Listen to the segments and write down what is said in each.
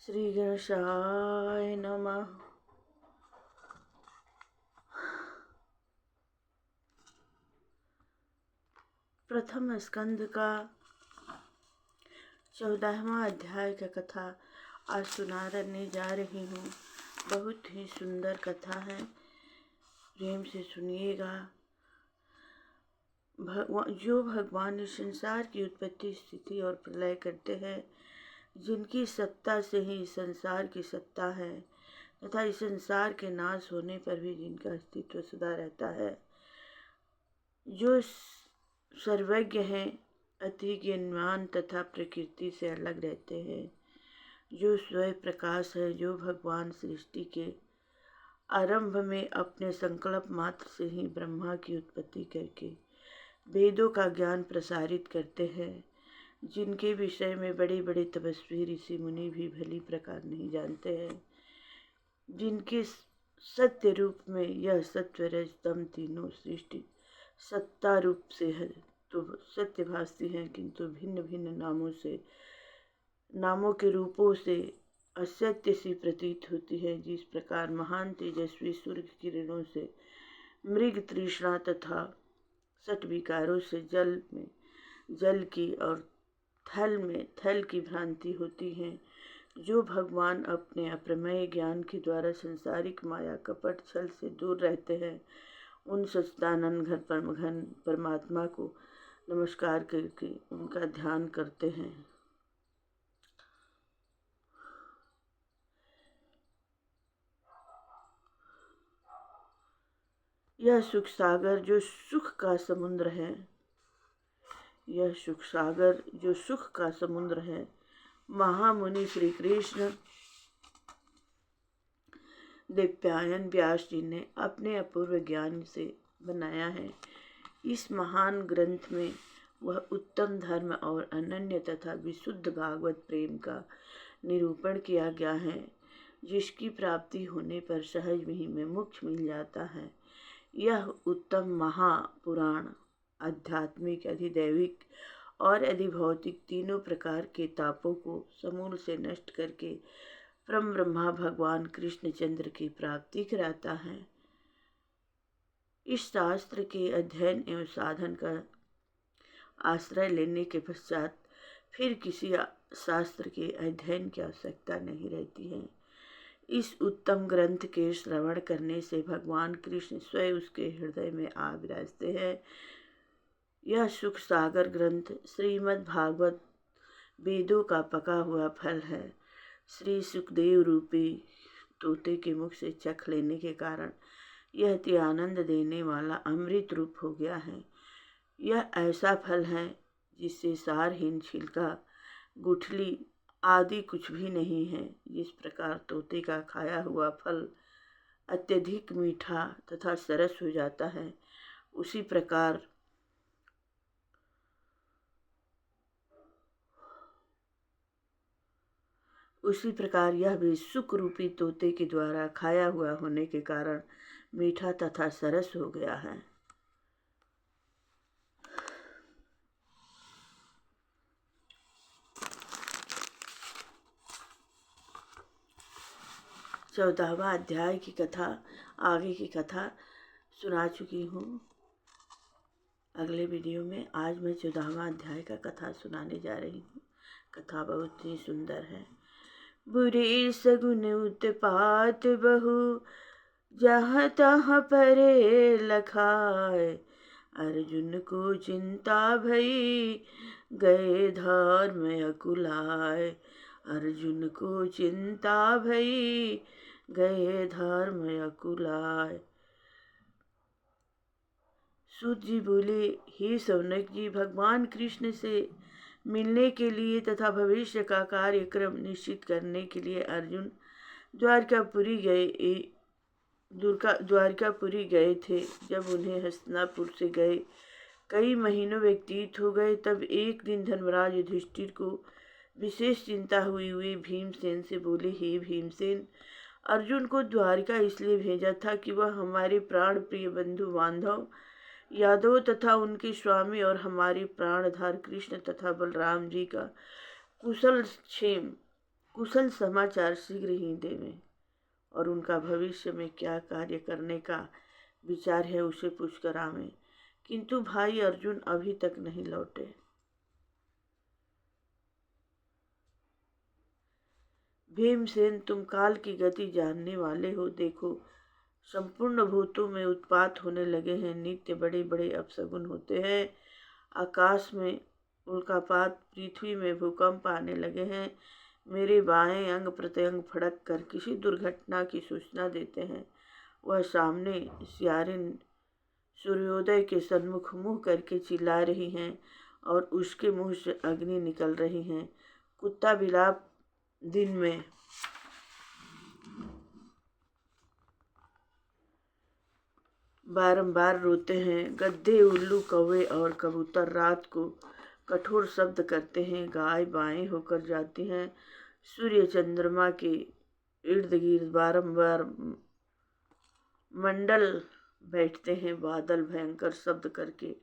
श्री गणेशाय नमः। प्रथम स्कंद का 14वां अध्याय का कथा आज सुनाने जा रही हूँ। बहुत ही सुंदर कथा है, प्रेम से सुनिएगा। जो भगवान इस संसार की उत्पत्ति, स्थिति और प्रलय करते हैं, जिनकी सत्ता से ही इस संसार की सत्ता है तथा इस संसार के नाश होने पर भी जिनका अस्तित्व सदा रहता है, जो सर्वज्ञ हैं, अति ज्ञानवान तथा प्रकृति से अलग रहते हैं, जो स्वयं प्रकाश है, जो भगवान सृष्टि के आरंभ में अपने संकल्प मात्र से ही ब्रह्मा की उत्पत्ति करके वेदों का ज्ञान प्रसारित करते हैं, जिनके विषय में बड़े बड़े तपस्वी ऋषि मुनि भी भली प्रकार नहीं जानते हैं, जिनके सत्य रूप में यह सत्व रज तम तीनों सृष्टि सत्ता रूप से है तो सत्य भासती हैं, किंतु भिन्न भिन्न नामों के रूपों से असत्य सी प्रतीत होती है। जिस प्रकार महान तेजस्वी सूर्य की किरणों से मृग तृष्णा तथा सट विकारों से जल की और थल की भ्रांति होती है, जो भगवान अपने अप्रमेय ज्ञान के द्वारा संसारिक माया कपट छल से दूर रहते हैं, उन सच्चिदानंद घन परमात्मा को नमस्कार करके उनका ध्यान करते हैं। यह सुख सागर जो सुख का समुद्र है, यह सुख सागर जो सुख का समुद्र है, महामुनि श्री कृष्ण दिव्यायन व्यास जी ने अपने अपूर्व ज्ञान से बनाया है। इस महान ग्रंथ में वह उत्तम धर्म और अनन्य तथा विशुद्ध भागवत प्रेम का निरूपण किया गया है, जिसकी प्राप्ति होने पर सहज ही में मोक्ष मिल जाता है। यह उत्तम महापुराण आध्यात्मिक, अधिदैविक और अधिभौतिक तीनों प्रकार के तापों को समूल से नष्ट करके परम ब्रह्मा भगवान कृष्णचंद्र की प्राप्ति कराता है। इस शास्त्र के अध्ययन एवं साधन का आश्रय लेने के पश्चात फिर किसी शास्त्र के अध्ययन की आवश्यकता नहीं रहती है। इस उत्तम ग्रंथ के श्रवण करने से भगवान कृष्ण स्वयं उसके हृदय में आ विराजते हैं। यह सुख सागर ग्रंथ श्रीमद् भागवत वेदों का पका हुआ फल है। श्री सुखदेव रूपी तोते के मुख से चख लेने के कारण यह अति आनंद देने वाला अमृत रूप हो गया है। यह ऐसा फल है जिससे सारहीन छिलका, गुठली आदि कुछ भी नहीं है। जिस प्रकार तोते का खाया हुआ फल अत्यधिक मीठा तथा सरस हो जाता है, उसी प्रकार यह भी सुख रूपी तोते के द्वारा खाया हुआ होने के कारण मीठा तथा सरस हो गया है। चौदहवां अध्याय की कथा, आगे की कथा सुना चुकी हूँ अगले वीडियो में। आज मैं 14वां अध्याय का कथा सुनाने जा रही हूँ। कथा बहुत ही सुंदर है। बुरे सगुन उत्पात बहु, जहाँ तहाँ परे लखाए, अर्जुन को चिंता भई, गए धर्म अकुलाए। अर्जुन को चिंता भई, गए धर्म अकुलाए। सूत जी बोले, हे सौनक जी, भगवान कृष्ण से मिलने के लिए तथा भविष्य का कार्यक्रम निश्चित करने के लिए अर्जुन द्वारकापुरी गए थे। जब उन्हें हस्तिनापुर से गए कई महीनों व्यतीत हो गए, तब एक दिन धर्मराज युधिष्ठिर को विशेष चिंता हुई। वे भीमसेन से बोले, हे भीमसेन, अर्जुन को द्वारका इसलिए भेजा था कि वह हमारे प्राण प्रिय बंधु बांधव यादव तथा उनके स्वामी और हमारे प्राणधार कृष्ण तथा बलराम जी का कुशल क्षेम कुशल समाचार शीघ्र ही देवें और उनका भविष्य में क्या कार्य करने का विचार है उसे पूछकर आवें। किंतु भाई अर्जुन अभी तक नहीं लौटे। भीमसेन, तुम काल की गति जानने वाले हो। देखो, संपूर्ण भूतों में उत्पात होने लगे हैं। नित्य बड़े बड़े अपशगुन होते हैं। आकाश में उल्कापात, पृथ्वी में भूकंप आने लगे हैं। मेरे बाएं अंग प्रत्यंग फड़क कर किसी दुर्घटना की सूचना देते हैं। वह सामने सियारिन सूर्योदय के सन्मुख मुंह करके चिल्ला रही हैं और उसके मुंह से अग्नि निकल रही हैं। कुत्ता बिलाप दिन में बारंबार रोते हैं। गद्दे, उल्लू, कौवे और कबूतर रात को कठोर शब्द करते हैं। गाय बाएं होकर जाती हैं। सूर्य चंद्रमा के इर्द गिर्द बारंबार मंडल बैठते हैं। बादल भयंकर शब्द करके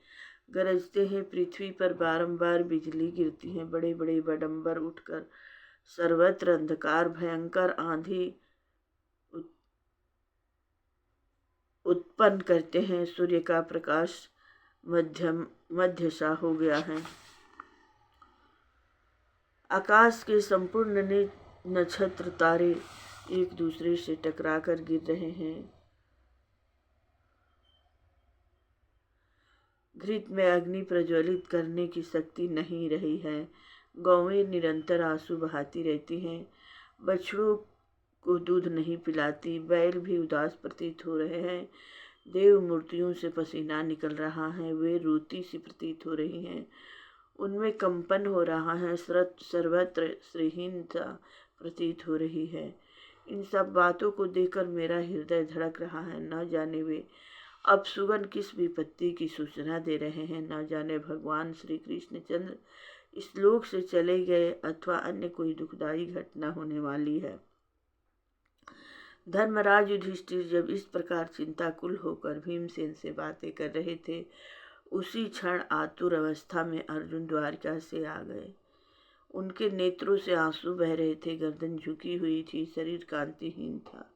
गरजते हैं। पृथ्वी पर बारंबार बिजली गिरती है। बड़े बड़े बडंबर उठकर सर्वत्र अंधकार, भयंकर आंधी उत्पन्न करते हैं। सूर्य का प्रकाश मध्यसा हो गया है। आकाश के संपूर्ण नक्षत्र तारे एक दूसरे से टकराकर गिर रहे हैं। घृत में अग्नि प्रज्वलित करने की शक्ति नहीं रही है। गौवें निरंतर आंसू बहाती रहती हैं। बछड़ों को दूध नहीं पिलाती। बैल भी उदास प्रतीत हो रहे हैं। देव मूर्तियों से पसीना निकल रहा है। वे रोती सी प्रतीत हो रही हैं। उनमें कंपन हो रहा है। सर्वत्र श्रीहीनता प्रतीत हो रही है। इन सब बातों को देखकर मेरा हृदय धड़क रहा है। न जाने वे अब सुगन किस विपत्ति की सूचना दे रहे हैं। न जाने भगवान श्री कृष्णचंद्र इस लोक से चले गए अथवा अन्य कोई दुखदायी घटना होने वाली है। धर्मराज युधिष्ठिर जब इस प्रकार चिंताकुल होकर भीमसेन से बातें कर रहे थे, उसी क्षण आतुर अवस्था में अर्जुन द्वारिका से आ गए। उनके नेत्रों से आंसू बह रहे थे। गर्दन झुकी हुई थी। शरीर कांतिहीन था।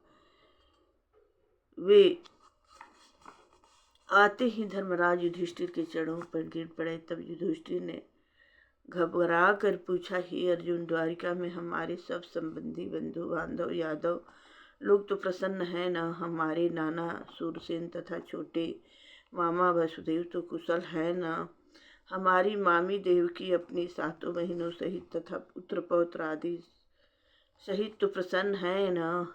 वे आते ही धर्मराज युधिष्ठिर के चरणों पर गिर पड़े। तब युधिष्ठिर ने घबरा कर पूछा, हे अर्जुन, द्वारिका में हमारे सब संबंधी, बंधु बांधव, यादव लोग तो प्रसन्न हैं न? हमारे नाना सूरसेन तथा छोटे मामा वसुदेव तो कुशल है न? हमारी मामी देवकी अपनी सातों बहनों सहित तथा पुत्र पौत्र आदि सहित तो प्रसन्न है न?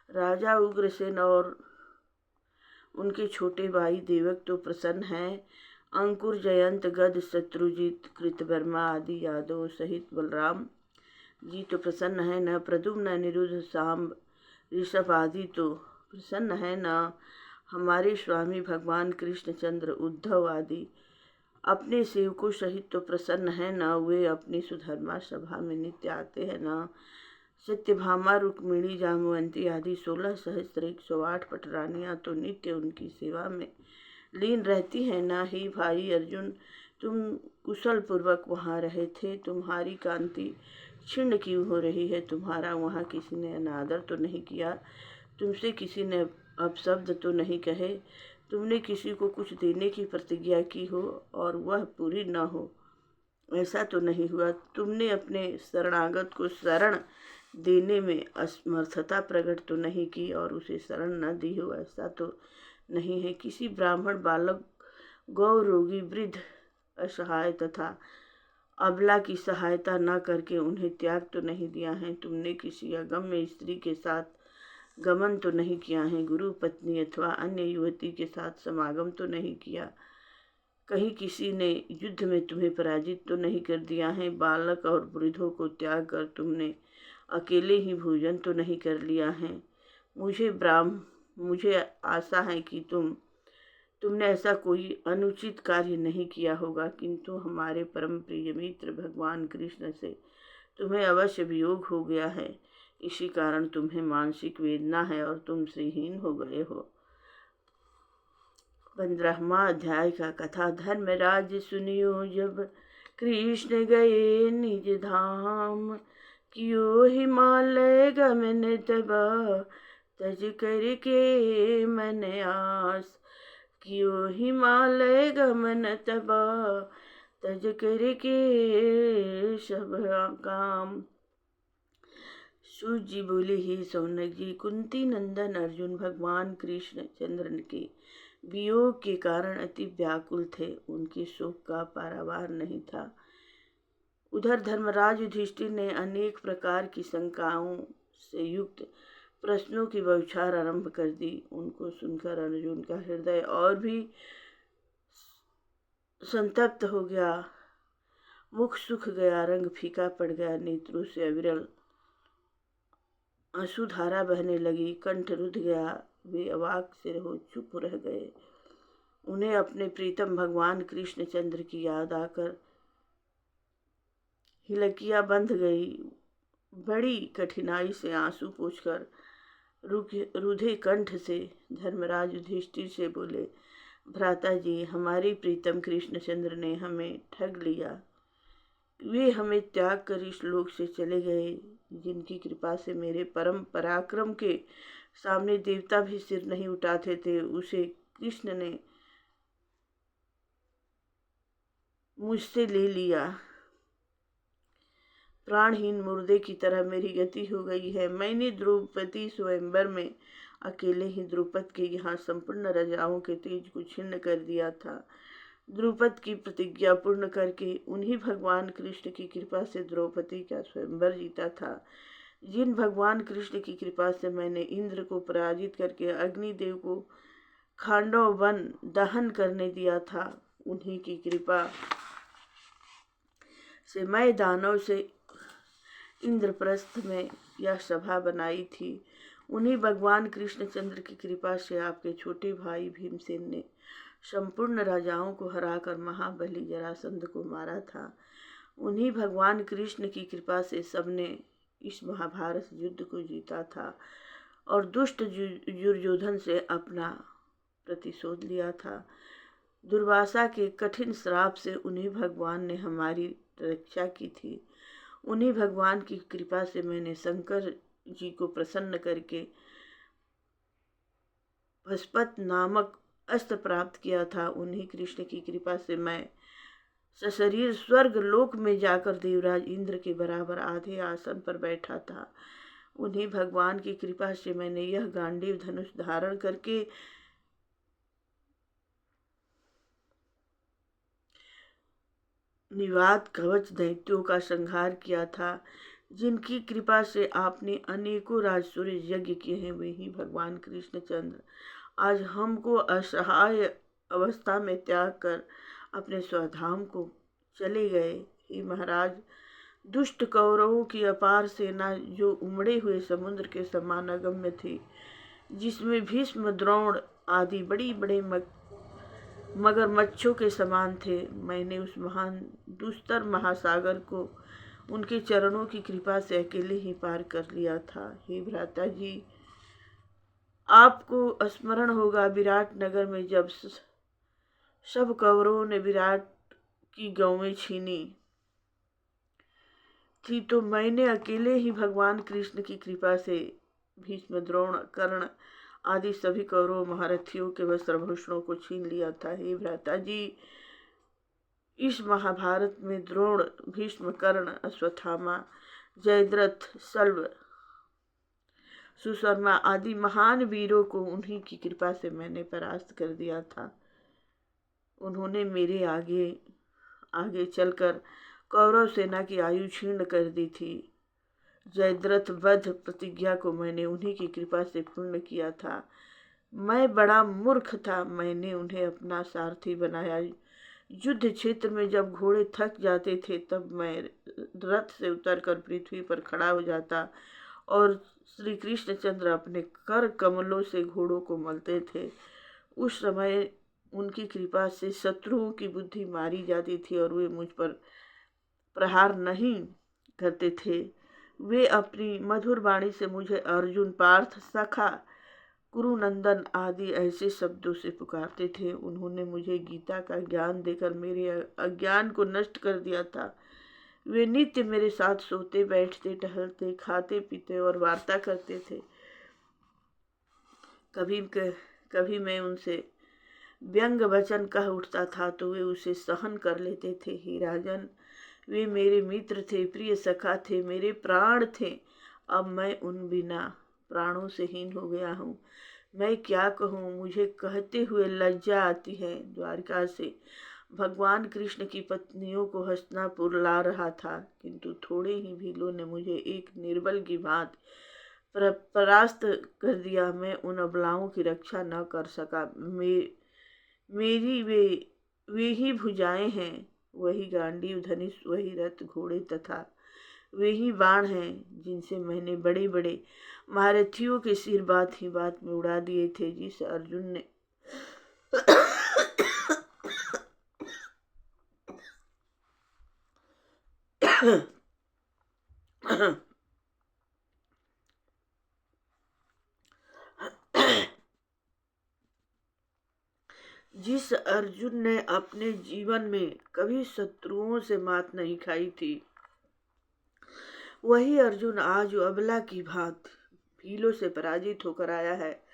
राजा उग्रसेन और उनके छोटे भाई देवक तो प्रसन्न हैं। अंकुर, जयंत, गद, शत्रुजीत, कृतवर्मा आदि यादव सहित बलराम जी तो प्रसन्न है न? प्रद्युम्न, अनिरुद्ध, सांब, ऋषभ आदि तो प्रसन्न है न? हमारे स्वामी भगवान कृष्णचंद्र, उद्धव आदि अपने सेवकों सहित तो प्रसन्न है न? वे अपनी सुधर्मा सभा में नित्य आते हैं न? सत्यभामा, रुक्मिणी, जामवंती आदि 16,108 पटरानियाँ तो नित्य उनकी सेवा में लीन रहती हैं न? हे भाई अर्जुन, तुम कुशल पूर्वक वहाँ रहे थे। तुम्हारी कांति क्षीण क्यों हो रही है? तुम्हारा वहाँ किसी ने अनादर तो नहीं किया? तुमसे किसी ने अपशब्द तो नहीं कहे? तुमने किसी को कुछ देने की प्रतिज्ञा की हो और वह पूरी न हो, ऐसा तो नहीं हुआ? तुमने अपने शरणागत को शरण देने में असमर्थता प्रकट तो नहीं की और उसे शरण न दी हो, ऐसा तो नहीं है? किसी ब्राह्मण बालक, गौ, रोगी, वृद्ध, असहाय तथा अबला की सहायता न करके उन्हें त्याग तो नहीं दिया है? तुमने किसी अगम्य स्त्री के साथ गमन तो नहीं किया है? गुरु पत्नी अथवा अन्य युवती के साथ समागम तो नहीं किया? कहीं किसी ने युद्ध में तुम्हें पराजित तो नहीं कर दिया है? बालक और वृद्धों को त्याग कर तुमने अकेले ही भोजन तो नहीं कर लिया है? मुझे आशा है कि तुमने ऐसा कोई अनुचित कार्य नहीं किया होगा, किंतु हमारे परम प्रिय मित्र भगवान कृष्ण से तुम्हें अवश्य वियोग हो गया है। इसी कारण तुम्हें मानसिक वेदना है और तुम श्रीहीन हो गए हो। 15वां अध्याय का कथा। धर्मराज सुनियो जब कृष्ण गए निज धाम, क्यों हिमालय गमन तब तज करके मन आस। क्यों हिमालय गमन तब तज करके सब काम। सूत जी बोले, ही सौनक जी, कुंती नंदन अर्जुन भगवान कृष्ण चंद्र के वियोग के कारण अति व्याकुल थे। उनके शोक का पारावार नहीं था। उधर धर्मराज युधिष्ठिर ने अनेक प्रकार की शंकाओं से युक्त प्रश्नों की बौछार आरंभ कर दी। उनको सुनकर अर्जुन का हृदय और भी संतप्त हो गया। मुख सूख गया, रंग फीका पड़ गया, नेत्रों से अविरल आंसुधारा बहने लगी, कंठ रुध गया। वे अवाक सिर हो चुप रह गए। उन्हें अपने प्रीतम भगवान कृष्ण चंद्र की याद आकर हिलकियां बंध गई। बड़ी कठिनाई से आंसू पोंछकर रुधे कंठ से धर्मराज युधिष्ठिर से बोले, भ्राता जी, हमारे प्रीतम कृष्णचंद्र ने हमें ठग लिया। वे हमें त्याग कर इस लोक से चले गए, जिनकी कृपा से मेरे परम पराक्रम के सामने देवता भी सिर नहीं उठाते थे, उसे कृष्ण ने मुझसे ले लिया। प्राणहीन मुर्दे की तरह मेरी गति हो गई है। मैंने द्रौपदी स्वयंवर में अकेले ही द्रुपद के यहाँ संपूर्ण राजाओं के तेज को छिन्न कर दिया था। द्रुपद की प्रतिज्ञा पूर्ण करके उन्हीं भगवान कृष्ण की कृपा से द्रौपदी का स्वयंवर जीता था। जिन भगवान कृष्ण की कृपा से मैंने इंद्र को पराजित करके अग्निदेव को खांडव वन दहन करने दिया था, उन्हीं की कृपा से मैं दानव से इंद्रप्रस्थ में यह सभा बनाई थी। उन्हीं भगवान कृष्णचंद्र की कृपा से आपके छोटे भाई भीमसेन ने संपूर्ण राजाओं को हराकर महाबली जरासंध को मारा था। उन्हीं भगवान कृष्ण की कृपा से सबने इस महाभारत युद्ध को जीता था और दुष्ट दुर्योधन से अपना प्रतिशोध लिया था। दुर्वासा के कठिन श्राप से उन्हीं भगवान ने हमारी रक्षा की थी। उन्हीं भगवान की कृपा से मैंने शंकर जी को प्रसन्न करके भस्पत नामक अस्त्र प्राप्त किया था। उन्हीं कृष्ण की कृपा से मैं सशरीर स्वर्ग लोक में जाकर देवराज इंद्र के बराबर आधे आसन पर बैठा था। उन्हीं भगवान की कृपा से मैंने यह गांडीव धनुष धारण करके निवात कवच दैत्यों का संहार किया था। जिनकी कृपा से आपने अनेकों राजसूय यज्ञ किए हैं, वही भगवान कृष्णचंद्र आज हमको असहाय अवस्था में त्याग कर अपने स्वधाम को चले गए। हे महाराज, दुष्ट कौरवों की अपार सेना जो उमड़े हुए समुद्र के समान अगम्य थी, जिसमें भीष्म द्रोण आदि बड़ी बड़े मगरमच्छों के समान थे, मैंने उस महान दुस्तर महासागर को उनके चरणों की कृपा से अकेले ही पार कर लिया था। हे भ्राता जी, आपको स्मरण होगा विराट नगर में जब सब कौरवों ने विराट की गौएं छीनी थी, तो मैंने अकेले ही भगवान कृष्ण की कृपा से भीष्म द्रोण कर्ण आदि सभी कौरव महारथियों के वस्त्रभूषणों को छीन लिया था। हे भ्राता जी, इस महाभारत में द्रोण, भीष्म, कर्ण, अश्वत्थामा, जयद्रथ, शल्य, सुशर्मा आदि महान वीरों को उन्हीं की कृपा से मैंने परास्त कर दिया था। उन्होंने मेरे आगे आगे चलकर कौरव सेना की आयु क्षीण कर दी थी। जयद्रथ वध प्रतिज्ञा को मैंने उन्हीं की कृपा से पूर्ण किया था। मैं बड़ा मूर्ख था, मैंने उन्हें अपना सारथी बनाया। युद्ध क्षेत्र में जब घोड़े थक जाते थे, तब मैं रथ से उतरकर पृथ्वी पर खड़ा हो जाता और श्री कृष्णचंद्र अपने कर कमलों से घोड़ों को मलते थे। उस समय उनकी कृपा से शत्रुओं की बुद्धि मारी जाती थी और वे मुझ पर प्रहार नहीं करते थे। वे अपनी मधुर वाणी से मुझे अर्जुन, पार्थ, सखा, कुरुनंदन आदि ऐसे शब्दों से पुकारते थे। उन्होंने मुझे गीता का ज्ञान देकर मेरे अज्ञान को नष्ट कर दिया था। वे नित्य मेरे साथ सोते बैठते टहलते खाते पीते और वार्ता करते थे। कभी मैं उनसे व्यंग वचन कह उठता था तो वे उसे सहन कर लेते थे। हे राजन, वे मेरे मित्र थे, प्रिय सखा थे, मेरे प्राण थे। अब मैं उन बिना प्राणों से हीन हो गया हूँ। मैं क्या कहूँ, मुझे कहते हुए लज्जा आती है। द्वारका से भगवान कृष्ण की पत्नियों को हस्तिनापुर ला रहा था, किंतु थोड़े ही भीलों ने मुझे एक निर्बल की भांति परास्त कर दिया। मैं उन अबलाओं की रक्षा न कर सका। मेरी वे ही भुजाएं हैं, वही गांडीव धनुष, वही रथ घोड़े तथा वे ही बाण हैं जिनसे मैंने बड़े बड़े महारथियों के सिर बात ही बात में उड़ा दिए थे। जिस अर्जुन ने जिस अर्जुन ने अपने जीवन में कभी शत्रुओं से मात नहीं खाई थी, वही अर्जुन आज अबला की भांति भीलों से पराजित होकर आया है।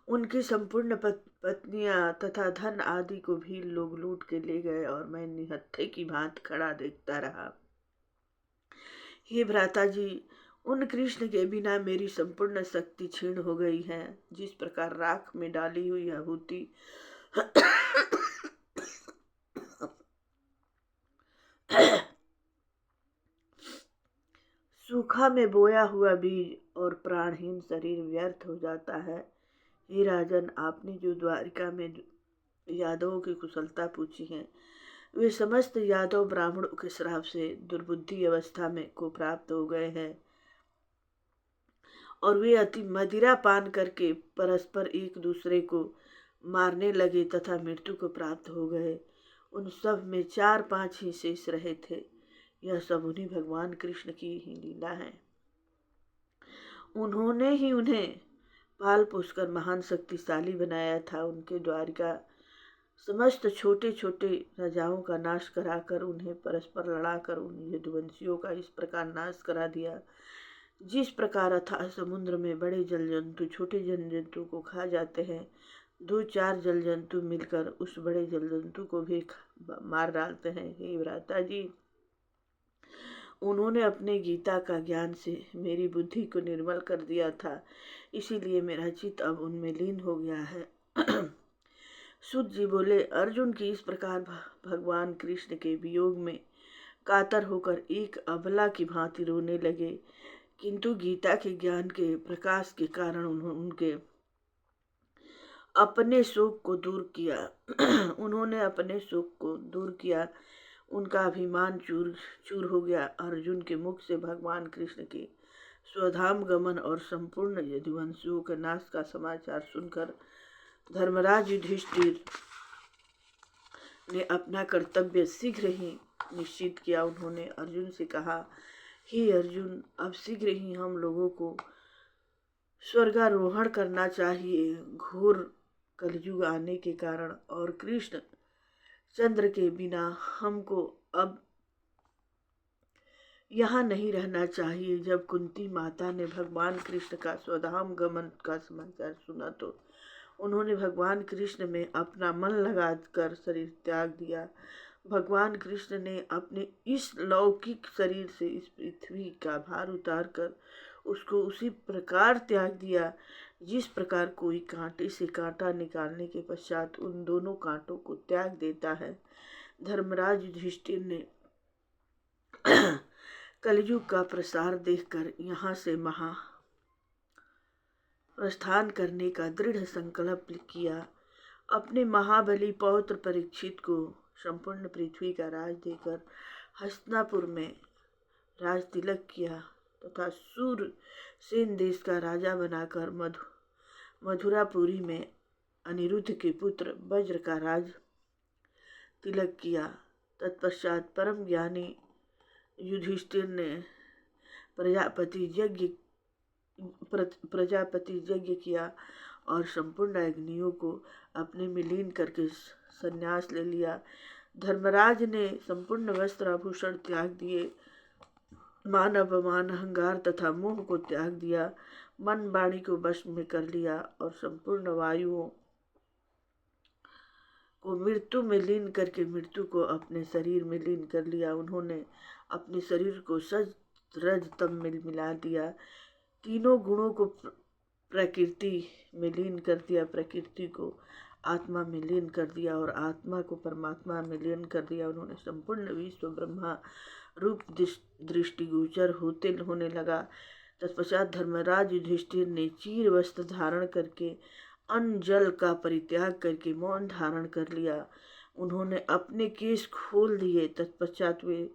उनकी संपूर्ण पत्नियां तथा धन आदि को भी लोग लूट के ले गए और मैं निहत्थे की भांति खड़ा देखता रहा। हे भ्राता जी, उन कृष्ण के बिना मेरी संपूर्ण शक्ति क्षीण हो गई है। जिस प्रकार राख में डाली हुई आहुति सूखा में बोया हुआ बीज और प्राणहीन शरीर व्यर्थ हो जाता है। हे राजन, आपने जो द्वारिका में यादवों की कुशलता पूछी है, वे समस्त यादव ब्राह्मणों के श्राप से दुर्बुद्धि अवस्था में को प्राप्त हो गए हैं और वे अति मदिरा पान करके परस्पर एक दूसरे को मारने लगे तथा मृत्यु को प्राप्त हो गए। उन सब में 4-5 ही शेष रहे थे। यह सब उन्हीं भगवान कृष्ण की ही लीला है। उन्होंने ही उन्हें पाल पोसकर महान शक्तिशाली बनाया था। उनके द्वारिका समस्त छोटे छोटे राजाओं का नाश कराकर उन्हें परस्पर लड़ाकर उन यदुवंशियों का इस प्रकार नाश करा दिया, जिस प्रकार अथाह समुद्र में बड़े जल जंतु छोटे जल जंतु को खा जाते हैं, 2-4 जल जंतु मिलकर उस बड़े जल जंतु को भी मार डालते हैं। हे भ्राता जी, उन्होंने अपने गीता का ज्ञान से मेरी बुद्धि को निर्मल कर दिया था, इसीलिए मेरा चित्त अब उनमें लीन हो गया है। सूत जी बोले, अर्जुन की इस प्रकार भगवान कृष्ण के वियोग में कातर होकर एक अबला की भांति रोने लगे, किंतु गीता के ज्ञान के प्रकाश के कारण उन्होंने अपने शोक को दूर किया। उनका अभिमान चूर चूर हो गया। अर्जुन के मुख से भगवान कृष्ण के स्वधाम गमन और संपूर्ण यदुवंशियों के नाश का समाचार सुनकर धर्मराज युधिष्ठिर ने अपना कर्तव्य शीघ्र ही निश्चित किया। उन्होंने अर्जुन से कहा, हे अर्जुन, अब शीघ्र ही हम लोगों को स्वर्गारोहण करना चाहिए। घोर कलयुग आने के कारण और कृष्ण चंद्र के बिना हमको अब यहाँ नहीं रहना चाहिए। जब कुंती माता ने भगवान कृष्ण का स्वधाम गमन का समाचार सुना तो उन्होंने भगवान कृष्ण में अपना मन लगाकर शरीर त्याग दिया। भगवान कृष्ण ने अपने इस लौकिक शरीर से इस पृथ्वी का भार उतारकर उसको उसी प्रकार त्याग दिया जिस प्रकार कोई कांटे से कांटा निकालने के पश्चात उन दोनों कांटों को त्याग देता है। धर्मराज युधिष्ठिर ने कलयुग का प्रसार देखकर यहाँ से प्रस्थान करने का दृढ़ संकल्प किया। अपने महाबली पौत्र परीक्षित को संपूर्ण पृथ्वी का राज देकर हस्तिनापुर में राज तिलक किया तथा सूरसेन देश का राजा बनाकर मथुरापुरी में अनिरुद्ध के पुत्र वज्र का राज तिलक किया। तत्पश्चात परम ज्ञानी युधिष्ठिर ने प्रजापति यज्ञ किया और संपूर्ण अग्नियों को अपने में लीन करके संन्यास ले लिया। धर्मराज ने संपूर्ण वस्त्र आभूषण त्याग दिए, मान अपमान अहंकार तथा मोह को त्याग दिया, मन वाणी को वश में कर लिया और संपूर्ण वायुओं को मृत्यु में लीन करके मृत्यु को अपने शरीर में लीन कर लिया। उन्होंने अपने शरीर को सज रज तम में मिला दिया, तीनों गुणों को प्रकृति में लीन कर दिया, प्रकृति को आत्मा में लीन कर दिया और आत्मा को परमात्मा में लीन कर दिया। उन्होंने संपूर्ण विश्व ब्रह्मा रूप दृष्टिगोचर होने लगा। तत्पश्चात धर्मराज युधिष्ठिर ने चीर वस्त्र धारण करके अन्न जल का परित्याग करके मौन धारण कर लिया। उन्होंने अपने केश खोल दिए। तत्पश्चात वे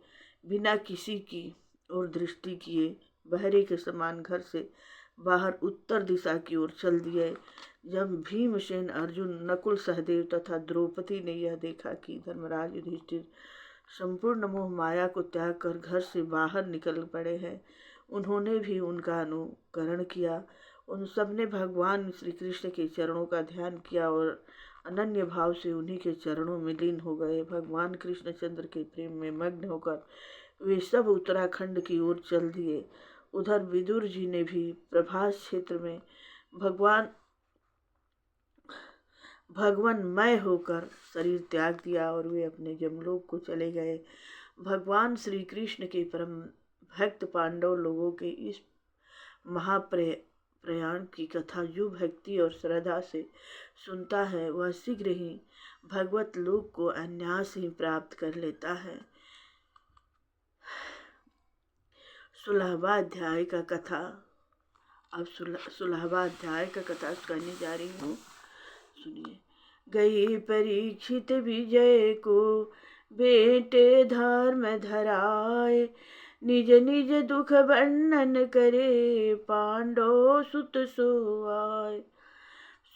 बिना किसी की ओर दृष्टि किए बहरे के समान घर से बाहर उत्तर दिशा की ओर चल दिए। जब भीमसेन, अर्जुन, नकुल, सहदेव तथा द्रौपदी ने यह देखा कि धर्मराज युधिष्ठिर संपूर्ण मोह माया को त्याग कर घर से बाहर निकल पड़े हैं, उन्होंने भी उनका अनुकरण किया। उन सब ने भगवान श्री कृष्ण के चरणों का ध्यान किया और अनन्य भाव से उन्हीं के चरणों में लीन हो गए। भगवान कृष्णचंद्र के प्रेम में मग्न होकर वे सब उत्तराखंड की ओर चल दिए। उधर विदुर जी ने भी प्रभास क्षेत्र में भगवानमय होकर शरीर त्याग दिया और वे अपने जमलोक को चले गए। भगवान श्री कृष्ण के परम भक्त पांडव लोगों के इस महाप्रयाण की कथा जो भक्ति और श्रद्धा से सुनता है वह शीघ्र ही भगवत लोक को अनायास ही प्राप्त कर लेता है। 16वां अध्याय का कथा। अब 16वां अध्याय का कथा कहने जा रही हूँ, सुनिए। गई परीक्षित विजय को बेटे धर्म धराए, निज निज दुख वर्णन करे पांडव सुत सोआय।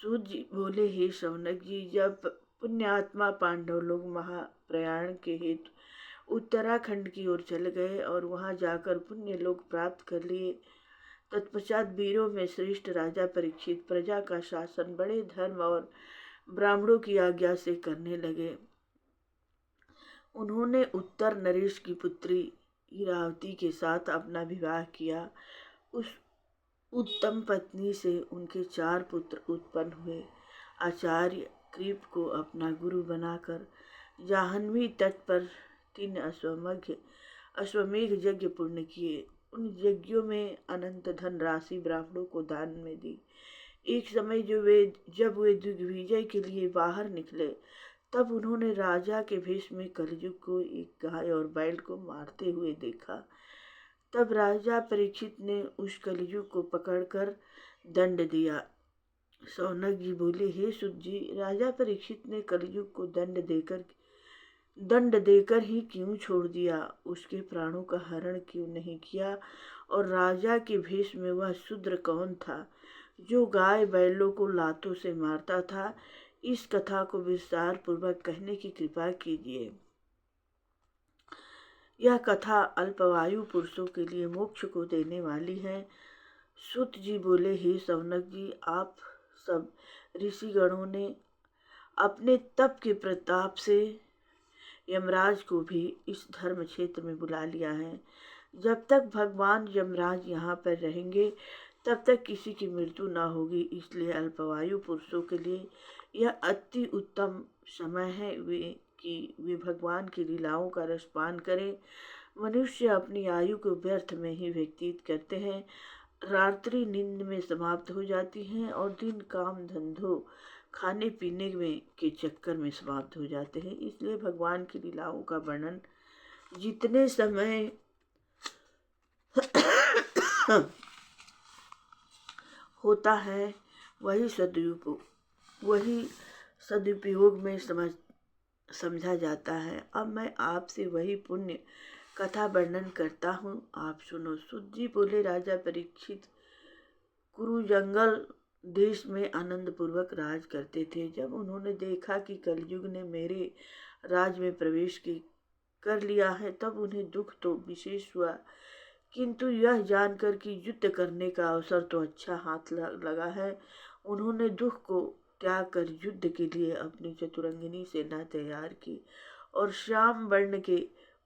सूत जी बोले, हे शौनक जी, जब पुण्यात्मा पांडव लोग महाप्रयाण के हेतु उत्तराखंड की ओर चल गए और वहां जाकर पुण्य लोक प्राप्त कर लिए, तत्पश्चात वीरों में श्रेष्ठ राजा परीक्षित प्रजा का शासन बड़े धर्म और ब्राह्मणों की आज्ञा से करने लगे। उन्होंने उत्तर नरेश की पुत्री इरावती के साथ अपना विवाह किया। उस उत्तम पत्नी से उनके 4 पुत्र उत्पन्न हुए। आचार्य कृप को अपना गुरु बनाकर जाह्नवी तट पर 3 अश्वमेघ यज्ञ पूर्ण किए। उन यज्ञों में अनंत धन राशि ब्राह्मणों को दान में दी। एक समय जब वे दिग्विजय के लिए बाहर निकले, तब उन्होंने राजा के भेष में कलयुग को एक गाय और बैल को मारते हुए देखा। तब राजा परीक्षित ने उस कलयुग को पकड़कर दंड दिया। शौनक जी बोले, हे सुत जी, राजा परीक्षित ने कलयुग को दंड देकर ही क्यों छोड़ दिया? उसके प्राणों का हरण क्यों नहीं किया? और राजा के भेष में वह शूद्र कौन था जो गाय बैलों को लातों से मारता था? इस कथा को विस्तार पूर्वक कहने की कृपा कीजिए। यह कथा अल्पवायु पुरुषों के लिए मोक्ष को देने वाली है। सूत जी बोले, हे शौनक जी, आप सब ऋषिगणों ने अपने तप के प्रताप से यमराज को भी इस धर्म क्षेत्र में बुला लिया है। जब तक भगवान यमराज यहाँ पर रहेंगे तब तक किसी की मृत्यु न होगी। इसलिए अल्पवायु पुरुषों के लिए यह अति उत्तम समय है कि वे भगवान की लीलाओं का रसपान करें। मनुष्य अपनी आयु को व्यर्थ में ही व्यतीत करते हैं, रात्रि नींद में समाप्त हो जाती हैं और दिन काम धंधों खाने पीने में के चक्कर में समाप्त हो जाते हैं। इसलिए भगवान की लीलाओं का वर्णन जितने समय होता है वही सदुपयोग में समझा जाता है। अब मैं आपसे वही पुण्य कथा वर्णन करता हूँ, आप सुनो। सूत जी बोले, राजा परीक्षित कुरु जंगल देश में आनंद पूर्वक राज करते थे। जब उन्होंने देखा कि कलयुग ने मेरे राज में प्रवेश कर लिया है, तब उन्हें दुख तो विशेष हुआ, किंतु यह जानकर कि युद्ध करने का अवसर तो अच्छा हाथ लगा है, उन्होंने दुख को त्याग कर युद्ध के लिए अपनी चतुरंगिनी सेना तैयार की और श्याम वर्ण के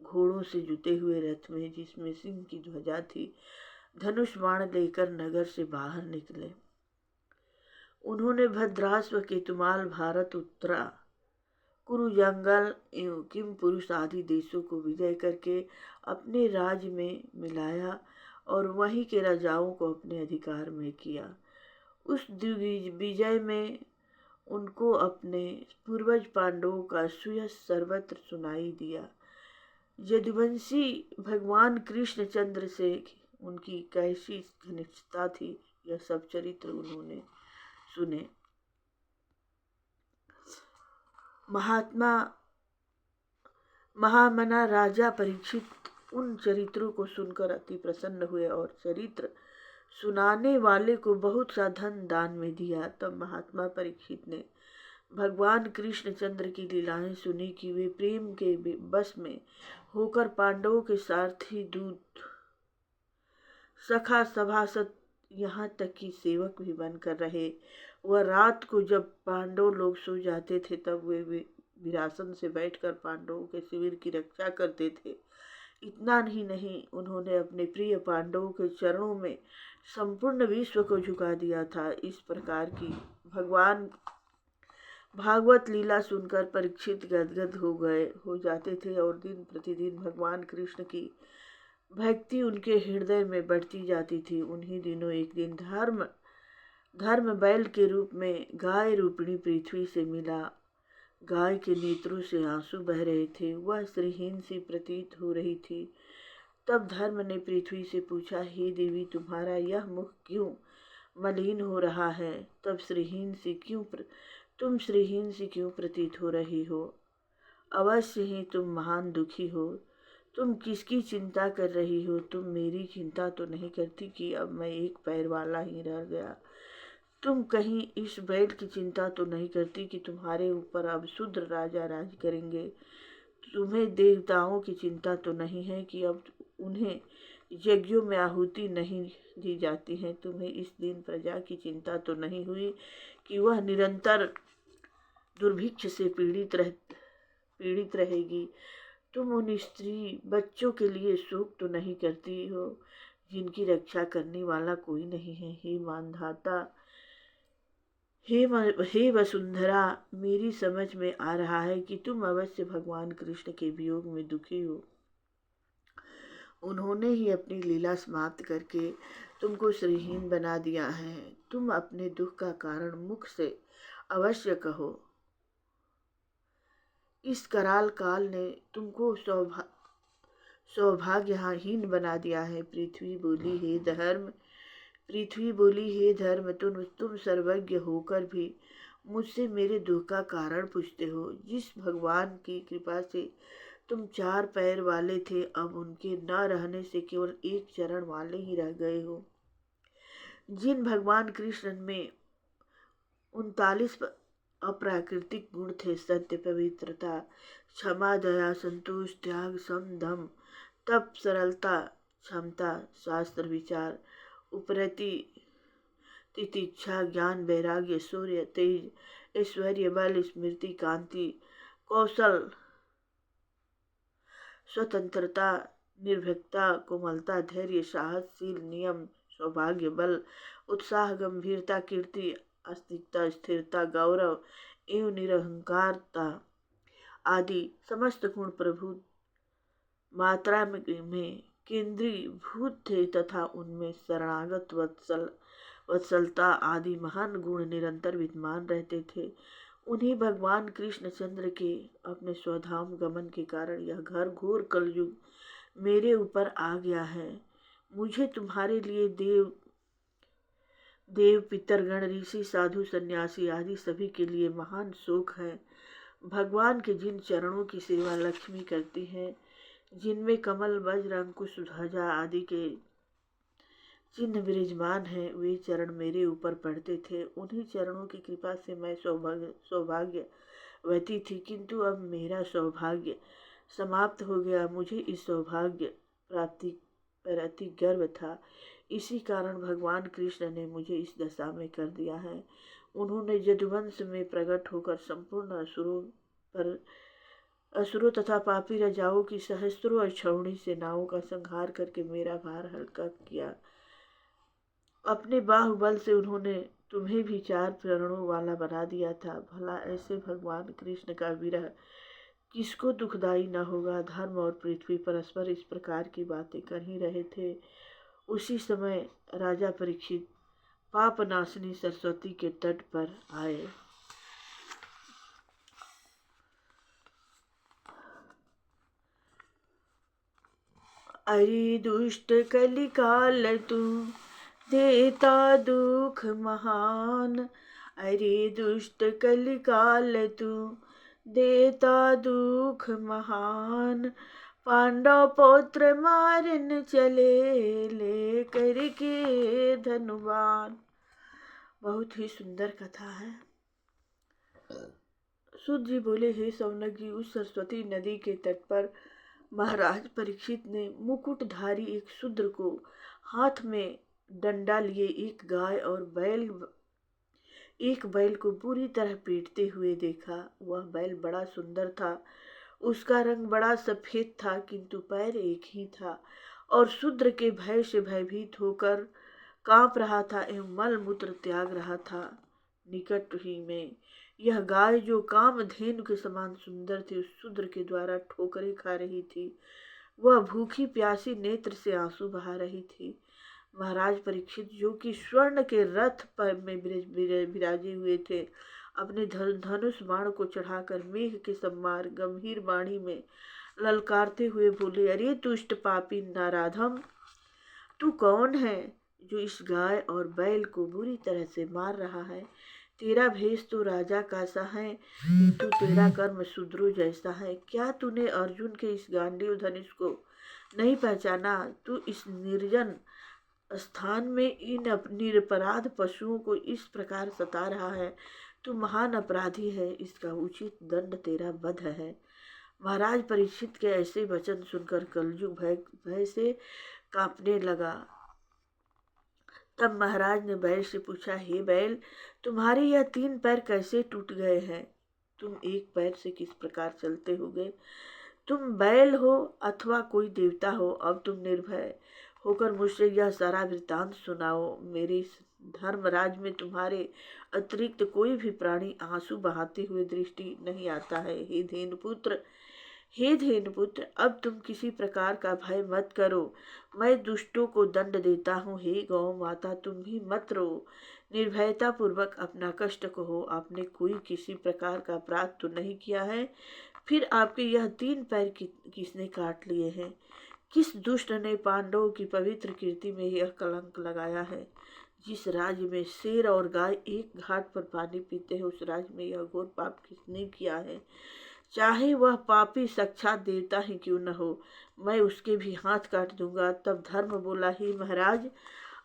घोड़ों से जुते हुए रथ में, जिसमें सिंह की ध्वजा थी, धनुष बाण लेकर नगर से बाहर निकले। उन्होंने भद्राश्व, केतुमाल, भारत, उत्तरा, कुरु, जंगल एवं किम पुरुष आदि देशों को विजय करके अपने राज्य में मिलाया और वहीं के राजाओं को अपने अधिकार में किया। उस विजय में उनको अपने पूर्वज पांडवों का सुयश सर्वत्र सुनाई दिया। यदुवंशी भगवान कृष्णचंद्र से उनकी कैसी घनिष्ठता थी, यह सब चरित्र उन्होंने सुने। महामना राजा परीक्षित उन चरित्रों को सुनकर अति प्रसन्न हुए और चरित्र सुनाने वाले को बहुत सा धन दान में दिया। तब महात्मा परीक्षित ने भगवान कृष्णचंद्र की लीलाएं सुनी कि वे प्रेम के बस में होकर पांडवों के सारथी, दूत, सखा, सभासद, यहाँ तक कि सेवक भी बनकर रहे। वह रात को जब पांडव लोग सो जाते थे तब वे विरासन से बैठकर पांडवों के शिविर की रक्षा करते थे। इतना ही नहीं, उन्होंने अपने प्रिय पांडवों के चरणों में संपूर्ण विश्व को झुका दिया था। इस प्रकार की भागवत लीला सुनकर परीक्षित गदगद हो जाते थे और दिन प्रतिदिन भगवान कृष्ण की भक्ति उनके हृदय में बढ़ती जाती थी। उन्हीं दिनों एक दिन धर्म बैल के रूप में गाय रूपिणी पृथ्वी से मिला। गाय के नेत्रों से आंसू बह रहे थे, वह श्रीहीन सी प्रतीत हो रही थी। तब धर्म ने पृथ्वी से पूछा, हे देवी, तुम्हारा यह मुख क्यों मलिन हो रहा है? तुम श्रीहीन सी क्यों प्रतीत हो रही हो? अवश्य ही तुम महान दुखी हो। तुम किसकी चिंता कर रही हो? तुम मेरी चिंता तो नहीं करती कि अब मैं एक पैर वाला ही रह गया? तुम कहीं इस बैल की चिंता तो नहीं करती कि तुम्हारे ऊपर अब शूद्र राजा राज करेंगे? तुम्हें देवताओं की चिंता तो नहीं है कि अब उन्हें यज्ञों में आहुति नहीं दी जाती है? तुम्हें इस दिन प्रजा की चिंता तो नहीं हुई कि वह निरंतर दुर्भिक्ष से पीड़ित रहेगी? तुम उन स्त्री बच्चों के लिए शोक तो नहीं करती हो जिनकी रक्षा करने वाला कोई नहीं है? हे मानधाता, हे वसुंधरा, मेरी समझ में आ रहा है कि तुम अवश्य भगवान कृष्ण के वियोग में दुखी हो। उन्होंने ही अपनी लीला समाप्त करके तुमको श्रीहीन बना दिया है। तुम अपने दुख का कारण मुख से अवश्य कहो। इस कराल काल ने तुमको सौभाग्यहीन बना दिया है। पृथ्वी बोली, हे धर्म, तुम सर्वज्ञ होकर भी मुझसे मेरे दुख का कारण पूछते हो। जिस भगवान की कृपा से तुम 4 पैर वाले थे, अब उनके न रहने से केवल एक चरण वाले ही रह गए हो। जिन भगवान कृष्ण में 39 अप्राकृतिक गुण थे, सत्य, पवित्रता, क्षमा, दया, संतोष, त्याग, सम, दम, तप, सरलता, क्षमता, शास्त्र विचार, उपरति, तितिक्षा, ज्ञान, वैराग्य, सूर्य, तेज, ऐश्वर्य, बल, स्मृति, कांति, कौशल, स्वतंत्रता, निर्भीकता, कोमलता, धैर्य, साहस, शील, नियम, सौभाग्य, बल, उत्साह, गंभीरता, कीर्ति, अस्तिकता, स्थिरता, गौरव एवं निरहंकारता आदि समस्त गुण प्रभु मात्रा में केंद्रीभूत थे तथा उनमें शरणागत, वत्सलता आदि महान गुण निरंतर विद्यमान रहते थे। उन्हीं भगवान कृष्णचंद्र के अपने स्वधाम गमन के कारण यह घोर कलयुग मेरे ऊपर आ गया है। मुझे तुम्हारे लिए देव, पितरगण, ऋषि, साधु, सन्यासी आदि सभी के लिए महान शोक है। भगवान के जिन चरणों की सेवा लक्ष्मी करती है, जिनमें कमल, वज्र, अंकुश, ध्वजा आदि के चिन्ह विराजमान है, वे चरण मेरे ऊपर पड़ते थे। उन्हीं चरणों की कृपा से मैं सौभाग्यवती थी, किंतु अब मेरा सौभाग्य समाप्त हो गया। मुझे इस सौभाग्य प्राप्ति पर अति गर्व था। इसी कारण भगवान कृष्ण ने मुझे इस दशा में कर दिया है। उन्होंने यदुवंश में प्रकट होकर संपूर्ण असुरों पर असुरों तथा पापी राजाओं की सहस्त्रों अक्षौहिणी सेनाओं का संहार करके मेरा भार हल्का किया। अपने बाहुबल से उन्होंने तुम्हें भी 4 चरणों वाला बना दिया था। भला ऐसे भगवान कृष्ण का विरह किसको दुखदाई न होगा। धर्म और पृथ्वी परस्पर इस प्रकार की बातें कर ही रहे थे। उसी समय राजा परीक्षित पापनाशिनी सरस्वती के तट पर आए। अरे दुष्ट कलिकाल तू देता दुख महान। अरे दुष्ट कलिकाल तू देता दुख महान। पांडव पौत्र मारन चले ले करके धनुवान। बहुत ही सुंदर कथा है। सूत जी बोले, हे सौनक जी, उस सरस्वती नदी के तट पर महाराज परीक्षित ने मुकुटधारी एक शूद्र को हाथ में डंडा लिए एक बैल को बुरी तरह पीटते हुए देखा। वह बैल बड़ा सुंदर था। उसका रंग बड़ा सफेद था, किंतु पैर एक ही था और शूद्र के भय से भयभीत होकर कांप रहा था एवं मल मूत्र त्याग रहा था। निकट ही में यह गाय जो कामधेनु के समान सुंदर थी, उस शूद्र के द्वारा ठोकरें खा रही थी। वह भूखी प्यासी नेत्र से आंसू बहा रही थी। महाराज परीक्षित, जो कि स्वर्ण के रथ पर में विराजे हुए थे, अपने धनुष बाण को चढ़ाकर मेघ के समान गंभीर वाणी में ललकारते हुए बोले, अरे दुष्ट पापी नराधम, तू कौन है जो इस गाय और बैल को बुरी तरह से मार रहा है। तेरा भेष तो राजा का सा है, किंतु तेरा कर्म शूद्रों जैसा है। क्या तूने अर्जुन के इस गांडीव धनुष को नहीं पहचाना। तू इस निर्जन स्थान में इन निरपराध पशुओं को इस प्रकार सता रहा है। तू महान अपराधी है, इसका उचित दंड तेरा वध है। महाराज परीक्षित के ऐसे वचन सुनकर कलयुग भय से कांपने लगा। तब महाराज ने बैल से पूछा, हे बैल, तुम्हारे यह 3 पैर कैसे टूट गए हैं। तुम एक पैर से किस प्रकार चलते होगे। तुम बैल हो अथवा कोई देवता हो। अब तुम निर्भय होकर मुझसे यह सारा वृत्तांत सुनाओ। मेरे इस धर्मराज में तुम्हारे अतिरिक्त कोई भी प्राणी आंसू बहाते हुए दृष्टि नहीं आता है। हे धेनुपुत्र, अब तुम किसी प्रकार का भय मत करो। मैं दुष्टों को दंड देता हूँ। हे गौ माता, तुम भी मत रो। निर्भयता पूर्वक अपना कष्ट कहो। आपने कोई किसी प्रकार का अपराध तो नहीं किया है। फिर आपके यह 3 पैर किसने काट लिए हैं। किस दुष्ट ने पांडवों की पवित्र कीर्ति में यह कलंक लगाया है। जिस राज्य में शेर और गाय एक घाट पर पानी पीते हैं, उस राज्य में यह घोर पाप किसने किया है। चाहे वह पापी साक्षात देवता ही क्यों न हो, मैं उसके भी हाथ काट दूंगा। तब धर्म बोला, ही महाराज,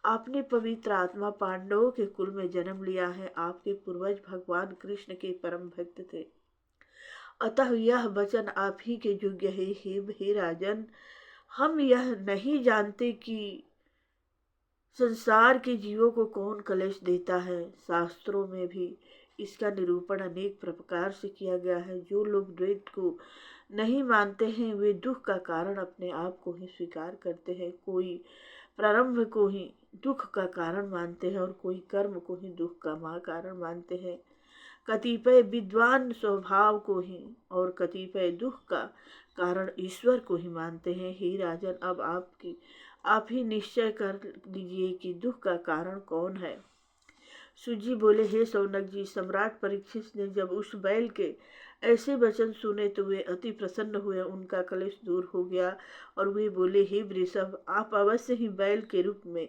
आपने पवित्र आत्मा पांडवों के कुल में जन्म लिया है। आपके पूर्वज भगवान कृष्ण के परम भक्त थे, अतः यह वचन आप ही के योग्य है। हे राजन, हम यह नहीं जानते कि संसार के जीवों को कौन कलेश देता है। शास्त्रों में भी इसका निरूपण अनेक प्रकार से किया गया है। जो लोग द्वैत को नहीं मानते हैं, वे दुख का कारण अपने आप को ही स्वीकार करते हैं। कोई प्रारंभ को ही दुख का कारण मानते हैं और कोई कर्म को ही दुख का कारण मानते हैं। कतिपय विद्वान स्वभाव को ही और कतिपय दुख का कारण ईश्वर को ही मानते हैं। हे राजन, अब आप ही निश्चय कर लीजिए कि दुख का कारण कौन है। सुजी बोले, हे सौनक जी, सम्राट परीक्षित ने जब उस बैल के ऐसे वचन सुने तो वे अति प्रसन्न हुए। उनका कलेश दूर हो गया और वे बोले, हे वृषभ, आप अवश्य ही बैल के रूप में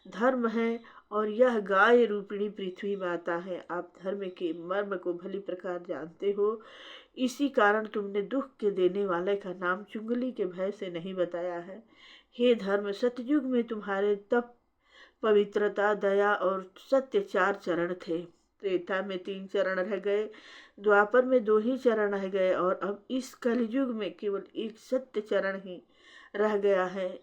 धर्म है और यह गाय रूपिणी पृथ्वी माता है। आप धर्म के मर्म को भली प्रकार जानते हो, इसी कारण तुमने दुख के देने वाले का नाम चुंगली के भय से नहीं बताया है। हे धर्म, सतयुग में तुम्हारे तप, पवित्रता, दया और सत्य 4 चरण थे। त्रेता में 3 चरण रह गए, द्वापर में 2 ही चरण रह गए और अब इस कलयुग में केवल एक सत्य चरण ही रह गया है।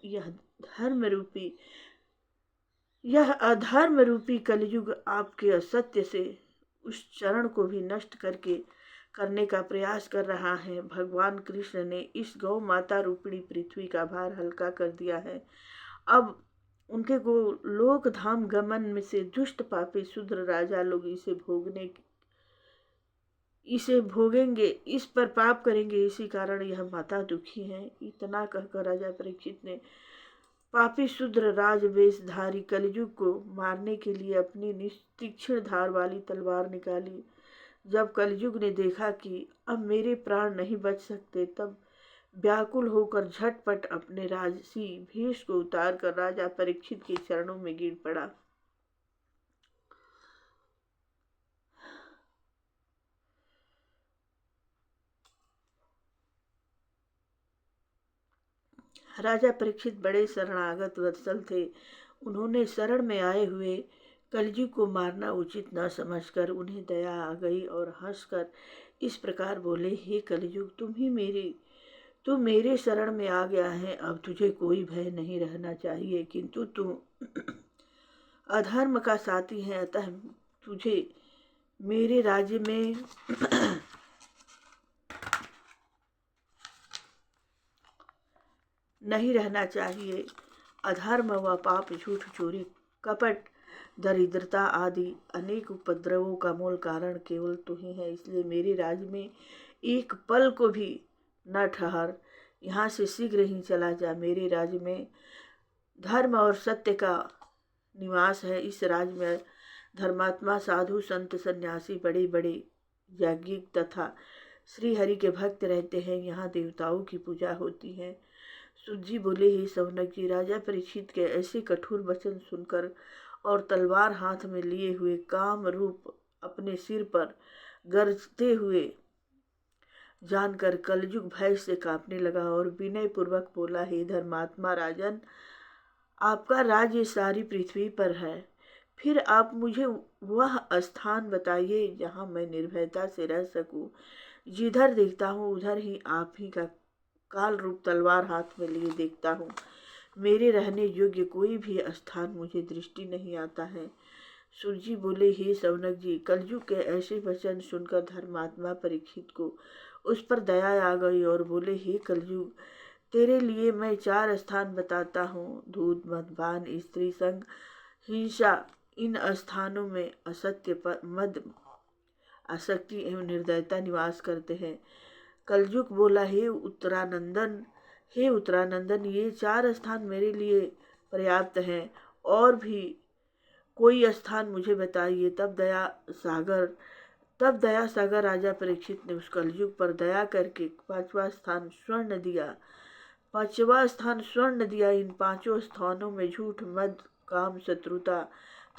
यह अधर्म रूपी कलयुग आपके असत्य से उस चरण को भी नष्ट करके करने का प्रयास कर रहा है। भगवान कृष्ण ने इस गौ माता रूपिणी पृथ्वी का भार हल्का कर दिया है। अब उनके लोक धाम गमन में से दुष्ट पापी शूद्र राजा लोग इसे भोगेंगे, इस पर पाप करेंगे, इसी कारण यह माता दुखी है। इतना कहकर राजा परीक्षित ने पापी शूद्र राजवेशधारी कलयुग को मारने के लिए अपनी तीक्ष्ण धार वाली तलवार निकाली। जब कलयुग ने देखा कि अब मेरे प्राण नहीं बच सकते, तब व्याकुल होकर झटपट अपने राजसी भेष को उतार कर राजा परीक्षित के चरणों में गिर पड़ा। राजा परीक्षित बड़े शरणागत वत्सल थे। उन्होंने शरण में आए हुए कलयुग को मारना उचित न समझकर उन्हें दया आ गई और हंसकर इस प्रकार बोले, हे कलयुग, तू मेरे शरण में आ गया है। अब तुझे कोई भय नहीं रहना चाहिए, किंतु तू अधर्म का साथी है, अतः तुझे मेरे राज्य में नहीं रहना चाहिए। अधर्म व पाप, झूठ, चोरी, कपट, दरिद्रता आदि अनेक उपद्रवों का मूल कारण केवल तू ही है। इसलिए मेरे राज्य में एक पल को भी न ठहर, यहाँ से शीघ्र ही चला जा। मेरे राज्य में धर्म और सत्य का निवास है। इस राज्य में धर्मात्मा, साधु, संत, सन्यासी, बड़े बड़े याज्ञिक तथा श्री हरि के भक्त रहते हैं। यहाँ देवताओं की पूजा होती है। सूत जी बोले, ही सौनक जी, राजा परीक्षित के ऐसे कठोर वचन सुनकर और तलवार हाथ में लिए हुए काम रूप अपने सिर पर गरजते हुए जानकर कलयुग भय से कांपने लगा और विनय पूर्वक बोला, हे धर्मात्मा राजन, आपका राज्य सारी पृथ्वी पर है, फिर आप मुझे वह स्थान बताइए जहाँ मैं निर्भयता से रह सकूं। जिधर देखता हूँ उधर ही आप ही का काल रूप तलवार हाथ में लिए देखता हूँ। मेरे रहने योग्य कोई भी स्थान मुझे दृष्टि नहीं आता है। सूत जी बोले, हे सौनक जी, कलयुग के ऐसे वचन सुनकर धर्मात्मा परीक्षित को उस पर दया आ गई और बोले, हे कलयुग, तेरे लिए मैं 4 स्थान बताता हूँ। दूध, मदपान, स्त्री संग, हिंसा, इन स्थानों में असत्य पर मद, आसक्ति एवं निर्दयता निवास करते हैं। कलयुग बोला, हे उत्तरानंदन, ये 4 स्थान मेरे लिए पर्याप्त हैं, और भी कोई स्थान मुझे बताइए। तब दया सागर राजा परीक्षित ने उस कलयुग पर दया करके 5वां स्थान स्वर्ण दिया। इन 5 स्थानों में झूठ, मद, काम, शत्रुता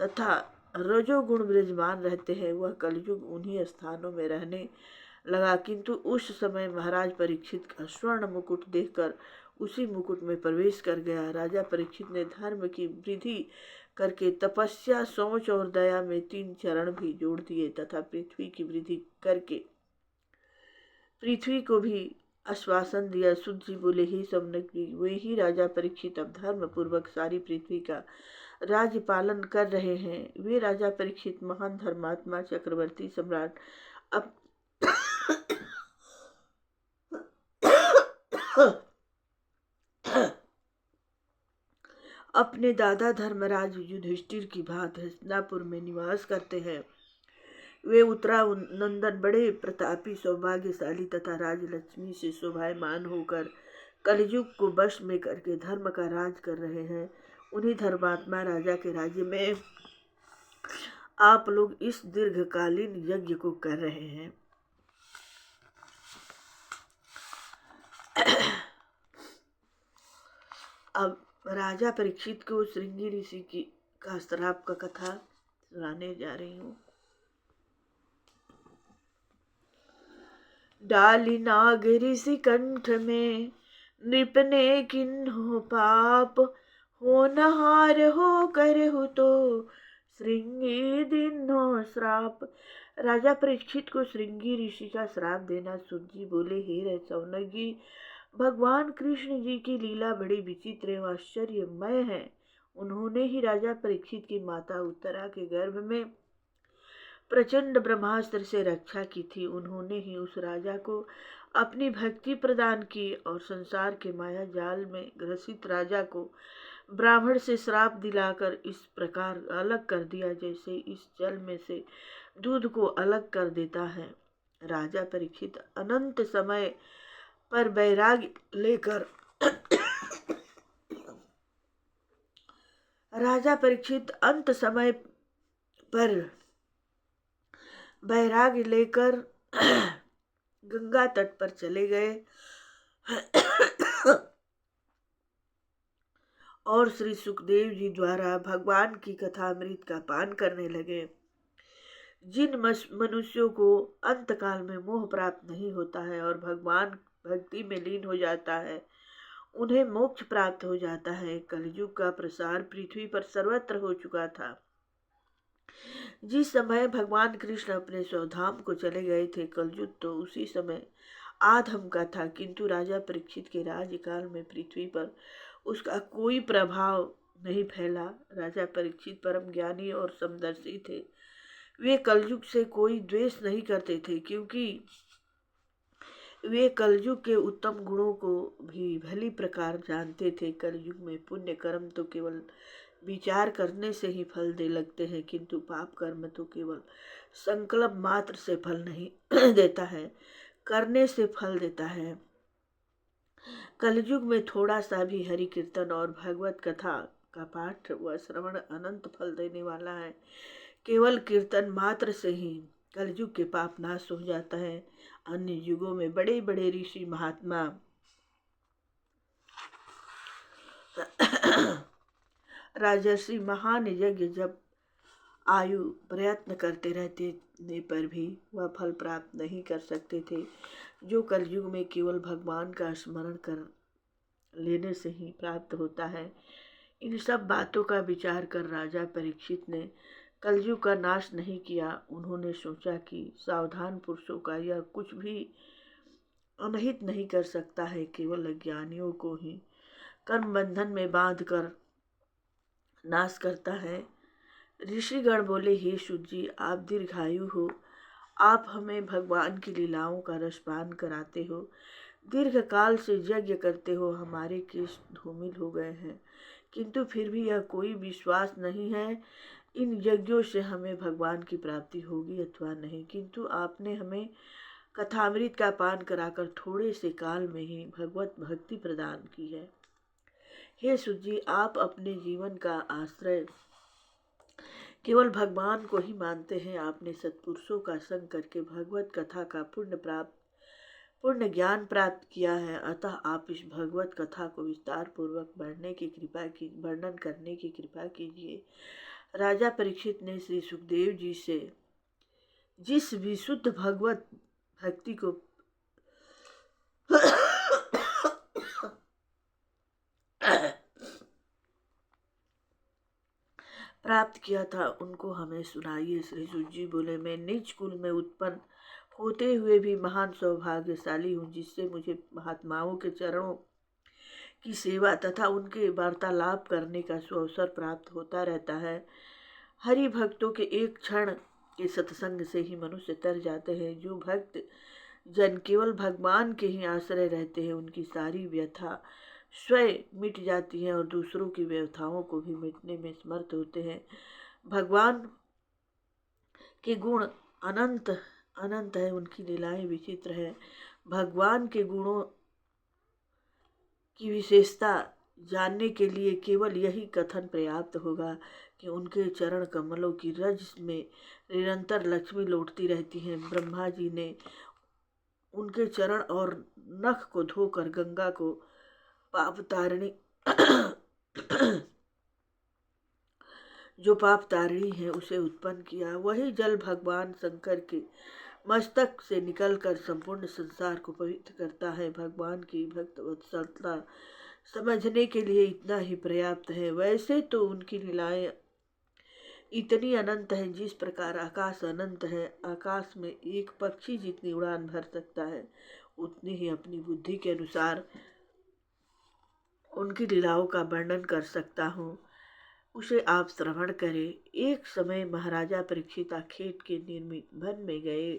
तथा रजोगुण विराजमान रहते हैं। वह कलयुग उन्हीं स्थानों में रहने लगा, किंतु उस समय महाराज परीक्षित का स्वर्ण मुकुट देखकर उसी मुकुट में प्रवेश कर गया। राजा परीक्षित ने धर्म की वृद्धि करके तपस्या, सोच और दया में 3 चरण भी जोड़ दिए तथा पृथ्वी की वृद्धि करके पृथ्वी को भी आश्वासन दिया। सूत जी बोले, ही सौनक जी, वे ही राजा परीक्षित अब धर्म पूर्वक सारी पृथ्वी का राज्य पालन कर रहे हैं। वे राजा परीक्षित महान धर्मात्मा, चक्रवर्ती, सम्राट अपने दादा धर्मराज युधिष्ठिर की भांति हस्तिनापुर में निवास करते हैं। वे उत्तरानंदन बड़े प्रतापी, सौभाग्यशाली तथा राजलक्ष्मी से शोभायमान होकर कलयुग को वश में करके धर्म का राज कर रहे हैं। उन्हीं धर्मात्मा राजा के राज्य में आप लोग इस दीर्घकालीन यज्ञ को कर रहे हैं। अब राजा परीक्षित को श्रृंगी ऋषि का श्राप का कथा सुनाने जा रही हूँ। डाली नाग ऋषि कंठ में, नृप ने किन्हो पाप, होनहार हो करहु तो श्रृंगी दिन्हो श्राप। राजा परीक्षित को श्रृंगी ऋषि का श्राप देना। सूत जी बोले, हे सौनक जी, भगवान कृष्ण जी की लीला बड़ी विचित्र एवं आश्चर्यमय है। उन्होंने ही राजा परीक्षित की माता उत्तरा के गर्भ में प्रचंड ब्रह्मास्त्र से रक्षा की थी। उन्होंने ही उस राजा को अपनी भक्ति प्रदान की और संसार के माया जाल में ग्रसित राजा को ब्राह्मण से श्राप दिलाकर इस प्रकार अलग कर दिया जैसे इस जल में से दूध को अलग कर देता है। राजा परीक्षित अनंत समय पर बैराग लेकर राजा परीक्षित अंत समय पर बैराग लेकर गंगा तट पर चले गए और श्री सुखदेव जी द्वारा भगवान की कथामृत का पान करने लगे। जिन मनुष्यों को अंतकाल में मोह प्राप्त नहीं होता है और भगवान भक्ति में लीन हो जाता है, उन्हें मोक्ष प्राप्त हो जाता है। कलयुग का प्रसार पृथ्वी पर सर्वत्र हो चुका था। जिस समय भगवान कृष्ण अपने स्वधाम को चले गए थे, कलयुग तो उसी समय आधम का था, किंतु राजा परीक्षित के राज्यकाल में पृथ्वी पर उसका कोई प्रभाव नहीं फैला। राजा परीक्षित परम ज्ञानी और समदर्शी थे। वे कलयुग से कोई द्वेष नहीं करते थे, क्योंकि वे कलयुग के उत्तम गुणों को भी भली प्रकार जानते थे। कलयुग में पुण्य कर्म तो केवल विचार करने से ही फल दे लगते हैं, किंतु पाप कर्म तो केवल संकल्प मात्र से फल नहीं देता है, करने से फल देता है। कलयुग में थोड़ा सा भी हरि कीर्तन और भगवत कथा का पाठ व श्रवण अनंत फल देने वाला है। केवल कीर्तन मात्र से ही कलयुग के पाप नाश हो जाता है। अन्य युगों में बड़े बड़े ऋषि महात्मा राजर्षि महान यज्ञ जब आयु प्रयत्न करते रहते पर भी वह फल प्राप्त नहीं कर सकते थे, जो कलयुग में केवल भगवान का स्मरण कर लेने से ही प्राप्त होता है। इन सब बातों का विचार कर राजा परीक्षित ने कलयुग का नाश नहीं किया। उन्होंने सोचा कि सावधान पुरुषों का यह कुछ भी अनहित नहीं कर सकता है, केवल अज्ञानियों को ही कर्म बंधन में बांध कर नाश करता है। ऋषिगण बोले, हे शुद्ध जी, आप दीर्घायु हो, आप हमें भगवान की लीलाओं का रसपान कराते हो, दीर्घ काल से यज्ञ करते हो, हमारे केश धूमिल हो गए हैं, किंतु फिर भी यह कोई विश्वास नहीं है इन यज्ञों से हमें भगवान की प्राप्ति होगी अथवा नहीं, किंतु आपने हमें कथामृत का पान कराकर थोड़े से काल में ही भगवत भक्ति प्रदान की है। हे शुद्ध जी, आप अपने जीवन का आश्रय केवल भगवान को ही मानते हैं। आपने सत्पुरुषों का संग करके भगवत कथा का पूर्ण ज्ञान प्राप्त किया है, अतः आप इस भगवत कथा को विस्तार पूर्वक वर्णन करने की कृपा कीजिए। राजा परीक्षित ने श्री सुखदेव जी से जिस विशुद्ध भगवत भक्ति को प्राप्त किया था, उनको हमें सुनाइए। श्री सुख जी बोले, मैं नीच कुल में उत्पन्न होते हुए भी महान सौभाग्यशाली हूँ, जिससे मुझे महात्माओं के चरणों की सेवा तथा उनके वार्तालाप करने का सुअवसर प्राप्त होता रहता है। हरि भक्तों के एक क्षण के सत्संग से ही मनुष्य तर जाते हैं। जो भक्त जन केवल भगवान के ही आश्रय रहते हैं, उनकी सारी व्यथा स्वयं मिट जाती है और दूसरों की व्यथाओं को भी मिटने में समर्थ होते हैं। भगवान के गुण अनंत अनंत है, उनकी लीलाएं विचित्र है। भगवान के गुणों की विशेषता जानने के लिए केवल यही कथन पर्याप्त होगा कि उनके चरण कमलों की रज में निरंतर लक्ष्मी लौटती रहती है। ब्रह्मा जी ने उनके चरण और नख को धोकर गंगा को पाप तारिणी जो पाप तारिणी है उसे उत्पन्न किया। वही जल भगवान शंकर के मस्तक से निकलकर संपूर्ण संसार को पवित्र करता है। भगवान की भक्त वत्सलता समझने के लिए इतना ही पर्याप्त है। वैसे तो उनकी लीलाएं इतनी अनंत है, जिस प्रकार आकाश अनंत है, आकाश में एक पक्षी जितनी उड़ान भर सकता है, उतनी ही अपनी बुद्धि के अनुसार उनकी लीलाओं का वर्णन कर सकता हूँ। उसे आप श्रवण करें। एक समय महाराजा परीक्षित आखेट के निर्मित वन में गए।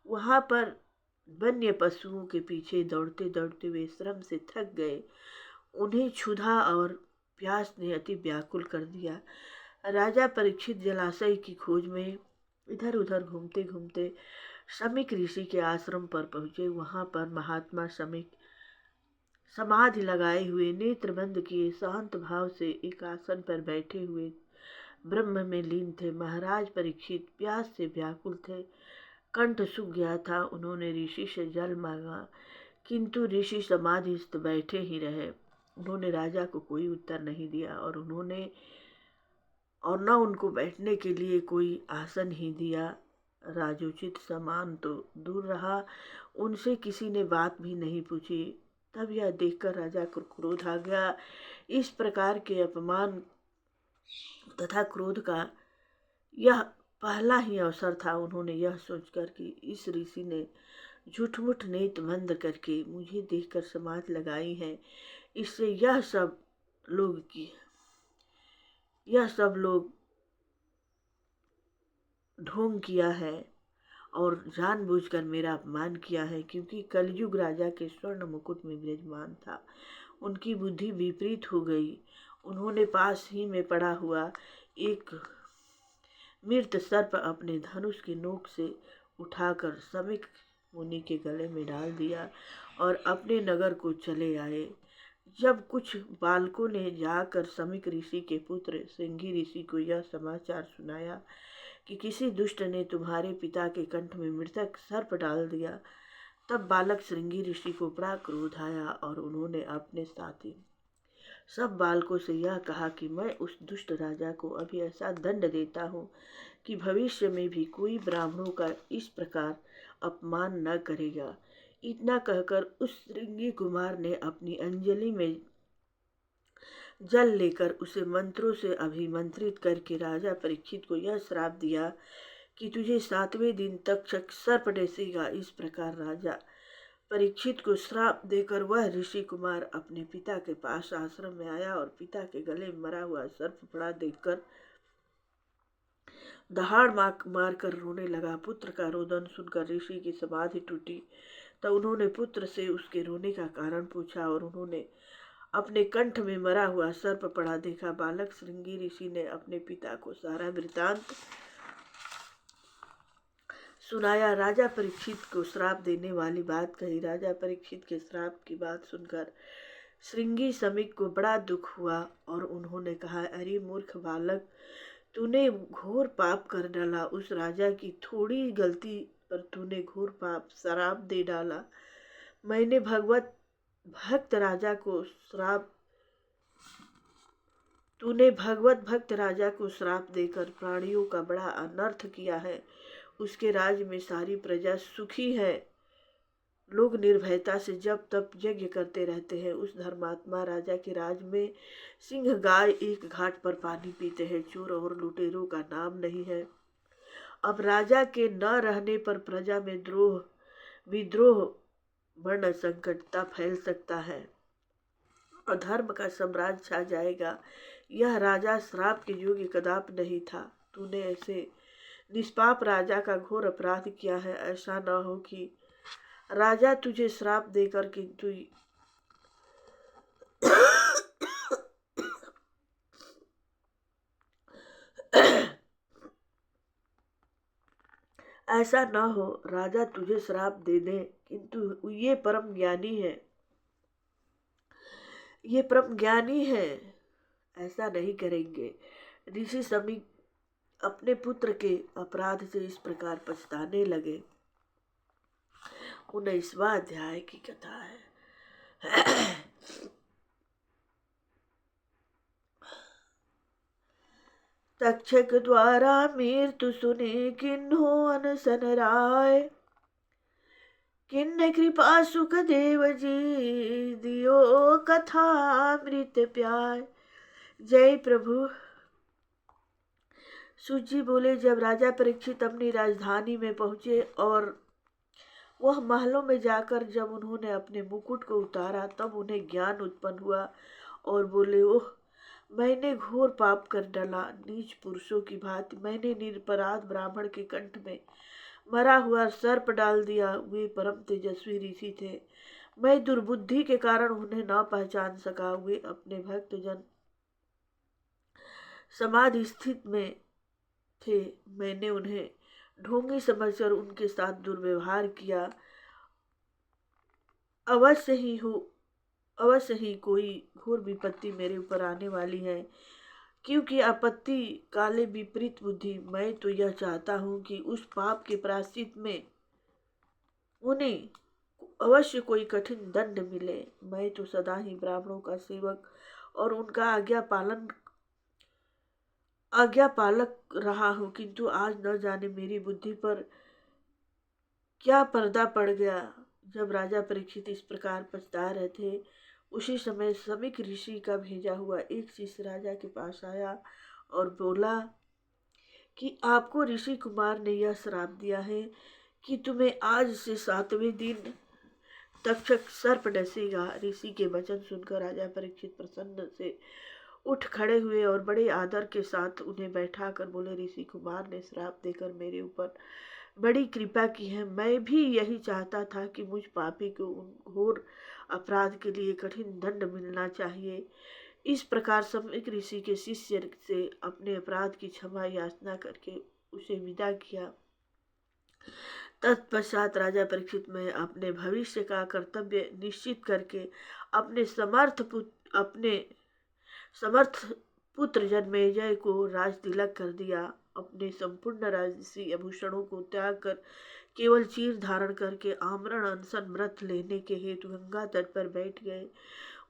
वहां पर वन्य पशुओं के पीछे दौड़ते दौड़ते वे श्रम से थक गए। उन्हें क्षुधा और प्यास ने अति व्याकुल कर दिया। राजा परीक्षित जलाशय की खोज में इधर उधर घूमते घूमते शमीक ऋषि के आश्रम पर पहुँचे। वहाँ पर महात्मा शमीक समाधि लगाए हुए, नेत्र बंद किए, शांत भाव से एक आसन पर बैठे हुए ब्रह्म में लीन थे। महाराज परीक्षित प्यास से व्याकुल थे, कंठ सूख गया था। उन्होंने ऋषि से जल मांगा, किंतु ऋषि समाधिस्थ बैठे ही रहे। उन्होंने राजा को कोई उत्तर नहीं दिया और न उनको बैठने के लिए कोई आसन ही दिया। राजोचित सम्मान तो दूर रहा, उनसे किसी ने बात भी नहीं पूछी। तब यह देखकर राजा को क्रोध आ गया। इस प्रकार के अपमान तथा क्रोध का यह पहला ही अवसर था। उन्होंने यह सोचकर कि इस ऋषि ने झूठमुठ नेत्र बंद करके मुझे देखकर समाधि लगाई है, इससे यह सब लोग ढोंग किया है और जानबूझकर मेरा अपमान किया है। क्योंकि कलयुग राजा के स्वर्ण मुकुट में विराजमान था, उनकी बुद्धि विपरीत हो गई। उन्होंने पास ही में पड़ा हुआ एक मृत सर्प अपने धनुष की नोक से उठाकर शमीक मुनि के गले में डाल दिया और अपने नगर को चले आए। जब कुछ बालकों ने जाकर शमीक ऋषि के पुत्र श्रृंगी ऋषि को यह समाचार सुनाया कि किसी दुष्ट ने तुम्हारे पिता के कंठ में मृतक सर्प डाल दिया, तब बालक श्रृंगी ऋषि को बड़ा क्रोध आया और उन्होंने अपने साथी सब बालकों से यह कहा कि मैं उस दुष्ट राजा को अभी ऐसा दंड देता हूँ कि भविष्य में भी कोई ब्राह्मणों का इस प्रकार अपमान न करेगा। इतना कहकर उस श्रृंगी कुमार ने अपनी अंजलि में जल लेकर उसे मंत्रों से अभिमंत्रित करके राजा परीक्षित को यह श्राप दिया कि तुझे 7वें दिन तक सर्प डसेगा। इस प्रकार राजा परीक्षित को श्राप देकर वह ऋषि कुमार अपने पिता के पास आश्रम में आया और पिता के गले में मरा हुआ सर्प पड़ा देखकर दहाड़ मार कर रोने लगा। पुत्र का रोदन सुनकर ऋषि की समाधि टूटी। तब उन्होंने पुत्र से उसके रोने का कारण पूछा और उन्होंने अपने कंठ में मरा हुआ सर्प पड़ा देखा। बालक श्रृंगी ऋषि ने अपने पिता को सारा वृतांत सुनाया। राजा परीक्षित को श्राप देने वाली बात कही। राजा परीक्षित के श्राप की बात सुनकर श्रृंगी शमीक को बड़ा दुख हुआ और उन्होंने कहा, अरे मूर्ख बालक, तूने घोर पाप कर डाला। उस राजा की थोड़ी गलती पर तूने घोर पाप श्राप दे डाला। मैंने तूने भगवत भक्त राजा को श्राप देकर प्राणियों का बड़ा अनर्थ किया है। उसके राज्य में सारी प्रजा सुखी है, लोग निर्भयता से जब तब यज्ञ करते रहते हैं। उस धर्मात्मा राजा के राज में सिंह गाय एक घाट पर पानी पीते हैं, चोर और लुटेरों का नाम नहीं है। अब राजा के न रहने पर प्रजा में विद्रोह वर्ण संकटता फैल सकता है, अधर्म का साम्राज्य छा जाएगा। यह राजा श्राप के योग्य कदाप नहीं था। तूने ऐसे निष्पाप राजा का घोर अपराध किया है। ऐसा न हो कि राजा तुझे श्राप देकर किंतु ऐसा न हो राजा तुझे श्राप दे दे, किंतु ये परम ज्ञानी है, ऐसा नहीं करेंगे। ऋषि शमीक अपने पुत्र के अपराध से इस प्रकार पछताने लगे। 19वां अध्याय की कथा है। तक्षक द्वारा मृत्यु सुने किन्हो अनशन राय, किन्ने कृपा सुख देव जी दियो कथा मृत प्याय। जय प्रभु। सूत जी बोले, जब राजा परीक्षित अपनी राजधानी में पहुंचे और वह महलों में जाकर जब उन्होंने अपने मुकुट को उतारा, तब उन्हें ज्ञान उत्पन्न हुआ और बोले, ओह मैंने घोर पाप कर डाला, नीच पुरुषों की भांति मैंने निरपराध ब्राह्मण के कंठ में मरा हुआ सर्प डाल दिया। वे परम तेजस्वी ऋषि थे, मैं दुर्बुद्धि के कारण उन्हें न पहचान सका। वे अपने भक्त जन समाधि स्थित में थे, मैंने उन्हें ढोंगी समझकर उनके साथ दुर्व्यवहार किया। अवश्य ही कोई घोर विपत्ति मेरे ऊपर आने वाली है, क्योंकि आपत्ति काले विपरीत बुद्धि। मैं तो यह चाहता हूँ कि उस पाप के प्रायश्चित में उन्हें अवश्य कोई कठिन दंड मिले। मैं तो सदा ही ब्राह्मणों का सेवक और उनका आज्ञा पालक रहा हूँ, किंतु आज न जाने मेरी बुद्धि पर क्या पर्दा पड़ गया। जब राजा परीक्षित इस प्रकार पछता रहे थे, उसी समय समीक ऋषि का भेजा हुआ एक शिष्य राजा के पास आया और बोला कि आपको ऋषि कुमार ने यह श्राप दिया है कि तुम्हें आज से 7वें दिन तक्षक सर्प डसेगा। ऋषि के वचन सुनकर राजा परीक्षित प्रसन्न से उठ खड़े हुए और बड़े आदर के साथ उन्हें बैठा कर बोले, ऋषि कुमार ने श्राप देकर मेरे ऊपर बड़ी कृपा की है। मैं भी यही चाहता था कि मुझ पापी को उन घोर अपराध के लिए कठिन दंड मिलना चाहिए। इस प्रकार सम्यक ऋषि के शिष्य से अपने अपराध की क्षमा याचना करके उसे विदा किया। तत्पश्चात राजा परीक्षित में अपने भविष्य का कर्तव्य निश्चित करके अपने समर्थ पुत्र जन्मेजय को राज तिलक कर दिया। अपने संपूर्ण राजसी आभूषणों को त्याग कर केवल चीर धारण करके आमरण अनशन व्रत लेने के हेतु गंगा तट पर बैठ गए।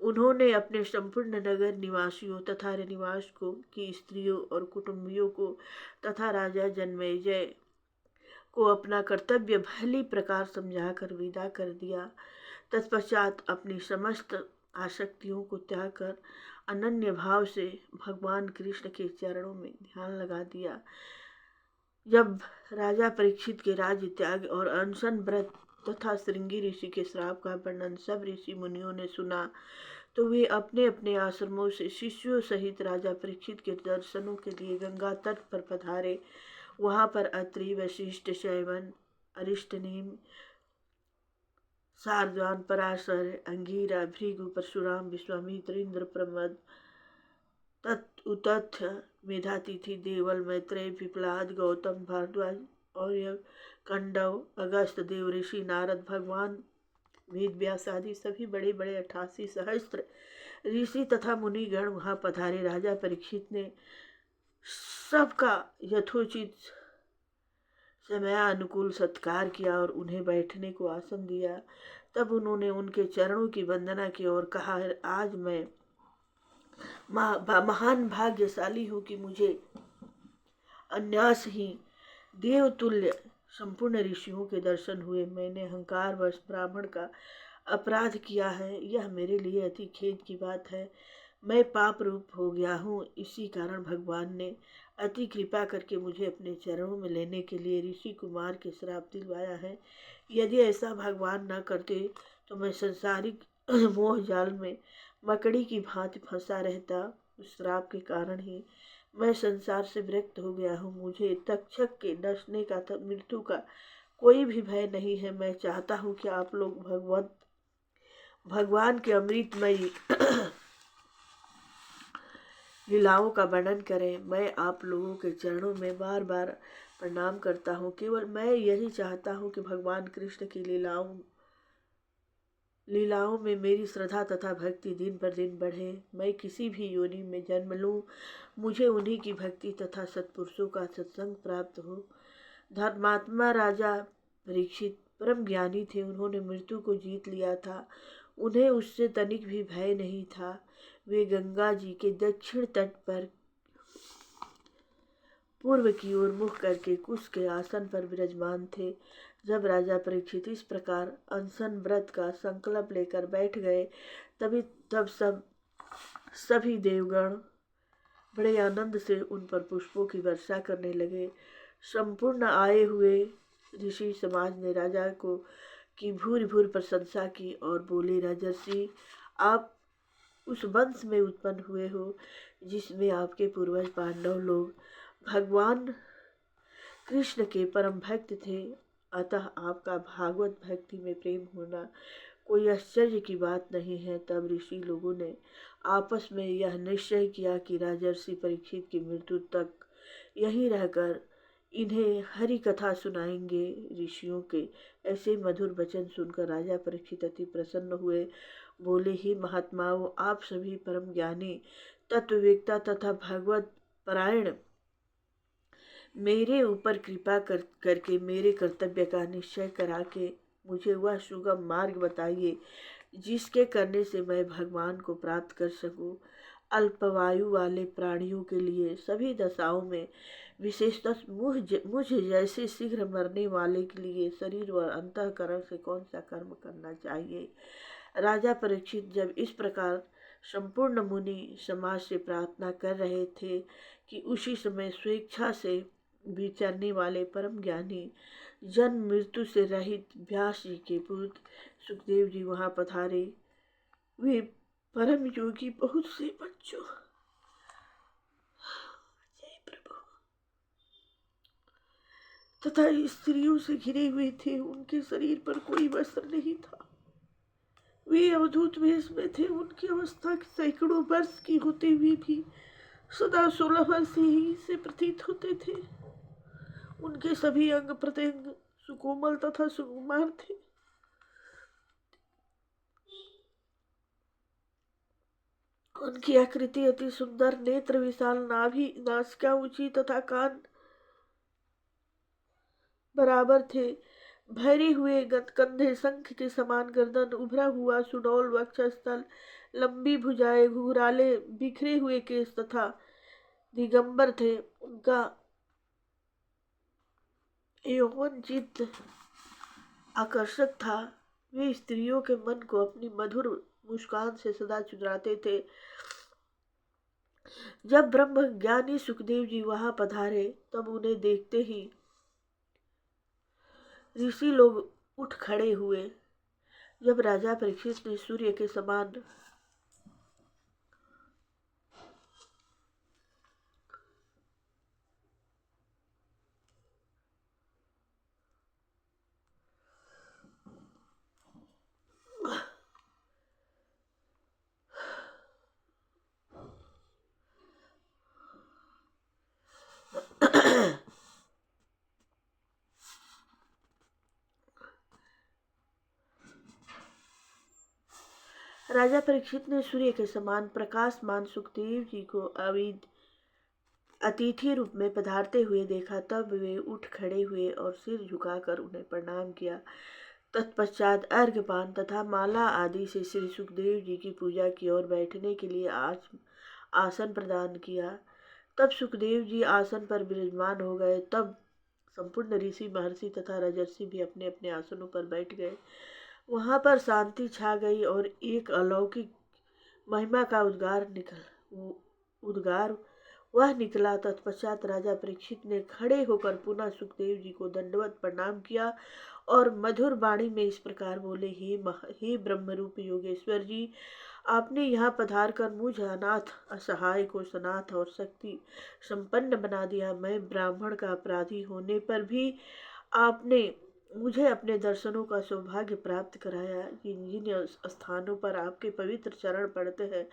उन्होंने अपने संपूर्ण नगर निवासियों तथा निवास को की स्त्रियों और कुटुंबियों को तथा राजा जन्मेजय को अपना कर्तव्य भली प्रकार समझाकर विदा कर दिया। तत्पश्चात अपनी समस्त आसक्तियों को त्याग कर अनन्य भाव से भगवान कृष्ण के चरणों में ध्यान लगा दिया। जब राजा परीक्षित के राज्य त्याग और अनशन व्रत तथा श्रृंगी ऋषि के श्राप का वर्णन सब ऋषि मुनियों ने सुना, तो वे अपने अपने आश्रमों से शिष्यों सहित राजा परीक्षित के दर्शनों के लिए गंगा तट पर पधारे। वहां पर अत्रि, वशिष्ठ, शैवन, अरिष्टनेम, शार्दूल, पराशर, अंगिरा, भृगु, परशुराम, विश्वामित्र, इंद्र, प्रमद, उतथ्य, मेधातिथि, देवल, मैत्रेय, पिपलाद, गौतम, भारद्वाज और कंडव, अगस्त, देव ऋषि, नारद, भगवान वेद व्यास आदि सभी बड़े बड़े 88 सहस्त्र ऋषि तथा मुनिगण वहाँ पधारे। राजा परीक्षित ने सबका यथोचित समयानुकूल सत्कार किया और उन्हें बैठने को आसन दिया। तब उन्होंने उनके चरणों की वंदना की और कहा, आज मैं महान भाग्यशाली हूँ कि मुझे अन्यास ही देवतुल्य संपूर्ण ऋषियों के दर्शन हुए। मैंने अहंकारवश ब्राह्मण का अपराध किया है, यह मेरे लिए अति खेद की बात है। मैं पाप रूप हो गया हूँ। इसी कारण भगवान ने अति कृपा करके मुझे अपने चरणों में लेने के लिए ऋषि कुमार के श्राप दिलवाया है। यदि ऐसा भगवान न करते तो मैं संसारिक मोह जाल में मकड़ी की भांति फंसा रहता। उस श्राप के कारण ही मैं संसार से विरक्त हो गया हूँ। मुझे तक्षक के डसने का मृत्यु का कोई भी भय नहीं है। मैं चाहता हूँ कि आप लोग भगवान के अमृतमयी लीलाओं का वर्णन करें। मैं आप लोगों के चरणों में बार बार प्रणाम करता हूँ। केवल मैं यही चाहता हूँ कि भगवान कृष्ण की लीलाओं में मेरी श्रद्धा तथा भक्ति दिन पर दिन बढ़े। मैं किसी भी योनि में जन्म लूँ, मुझे उन्हीं की भक्ति तथा सत्पुरुषों का सत्संग प्राप्त हो। धर्मात्मा राजा परीक्षित परम ज्ञानी थे। उन्होंने मृत्यु को जीत लिया था। उन्हें उससे तनिक भी भय नहीं था। वे गंगा जी के दक्षिण तट पर पूर्व की ओर मुख करके कुश के आसन पर विराजमान थे। जब राजा परीक्षित इस प्रकार अनशन व्रत का संकल्प लेकर बैठ गए, तब सभी देवगण बड़े आनंद से उन पर पुष्पों की वर्षा करने लगे। संपूर्ण आए हुए ऋषि समाज ने राजा को की भूरि भूरि प्रशंसा की और बोले, राजर्षि, आप उस वंश में उत्पन्न हुए हो जिसमें आपके पूर्वज पांडव लोग भगवान कृष्ण के परम भक्त थे। अतः आपका भागवत भक्ति में प्रेम होना कोई आश्चर्य की बात नहीं है। तब ऋषि लोगों ने आपस में यह निश्चय किया कि राजर्षि परीक्षित की मृत्यु तक यहीं रहकर इन्हें हरि कथा सुनाएंगे। ऋषियों के ऐसे मधुर वचन सुनकर राजा परीक्षित अति प्रसन्न हुए। बोले, ही महात्माओं, आप सभी परम ज्ञानी, तत्ववेत्ता तथा भगवत परायण, मेरे ऊपर कृपा करके मेरे कर्तव्य का निश्चय करा के मुझे वह सुगम मार्ग बताइए जिसके करने से मैं भगवान को प्राप्त कर सकूं। अल्पवायु वाले प्राणियों के लिए सभी दशाओं में, विशेषतः मुझ जैसे शीघ्र मरने वाले के लिए शरीर व अंतःकरण से कौन सा कर्म करना चाहिए। राजा परीक्षित जब इस प्रकार संपूर्ण मुनि समाज से प्रार्थना कर रहे थे कि उसी समय स्वेच्छा से विचरने वाले परम ज्ञानी, जन्म मृत्यु से रहित व्यास जी के पुत्र सुखदेव जी वहां पधारे। वे परम योगी बहुत से बच्चों, जय प्रभु, तथा स्त्रियों से घिरे हुए थे। उनके शरीर पर कोई वस्त्र नहीं था। वे अवधूत वेश में थे। उनकी अवस्था सैकड़ों वर्ष की होते हुए भी सदा 16 वर्ष ही से प्रतीत होते थे। उनके सभी अंग प्रत्यंग सुकोमल तथा सुकुमार थे। उनकी आकृति अति सुंदर, नेत्र विशाल, नाभि नासिका ऊंची तथा कान बराबर थे। भरे हुए कंधे, शंख के समान गर्दन, उभरा हुआ सुडौल वक्षस्थल, लंबी भुजाएं, घुंघराले बिखरे हुए केश तथा दिगंबर थे। उनका यौवन चित्त आकर्षक था। वे स्त्रियों के मन को अपनी मधुर मुस्कान से सदा चुराते थे। जब ब्रह्म ज्ञानी सुखदेव जी वहां पधारे तब उन्हें देखते ही ऋषि लोग उठ खड़े हुए। जब राजा परीक्षित ने सूर्य के समान राजा परीक्षित ने सूर्य के समान प्रकाशमान सुखदेव जी को अतिथि रूप में पधारते हुए देखा। तब वे उठ खड़े हुए और सिर झुकाकर उन्हें प्रणाम किया। तत्पश्चात अर्घ्यपान तथा माला आदि से श्री सुखदेव जी की पूजा की और बैठने के लिए आसन प्रदान किया। तब सुखदेव जी आसन पर विराजमान हो गए। तब संपूर्ण ऋषि, महर्षि तथा राजर्षि भी अपने अपने आसनों पर बैठ गए। वहां पर शांति छा गई और एक अलौकिक महिमा का उद्गार वह निकला। तत्पश्चात राजा परीक्षित ने खड़े होकर पुनः सुखदेव जी को दंडवत प्रणाम किया और मधुर वाणी में इस प्रकार बोले, हे ब्रह्मरूप योगेश्वर जी, आपने यहाँ पधार कर मुझ अनाथ असहाय को सनाथ और शक्ति संपन्न बना दिया। मैं ब्राह्मण का अपराधी होने पर भी आपने मुझे अपने दर्शनों का सौभाग्य प्राप्त कराया। जिन जिन स्थानों पर आपके पवित्र चरण पड़ते हैं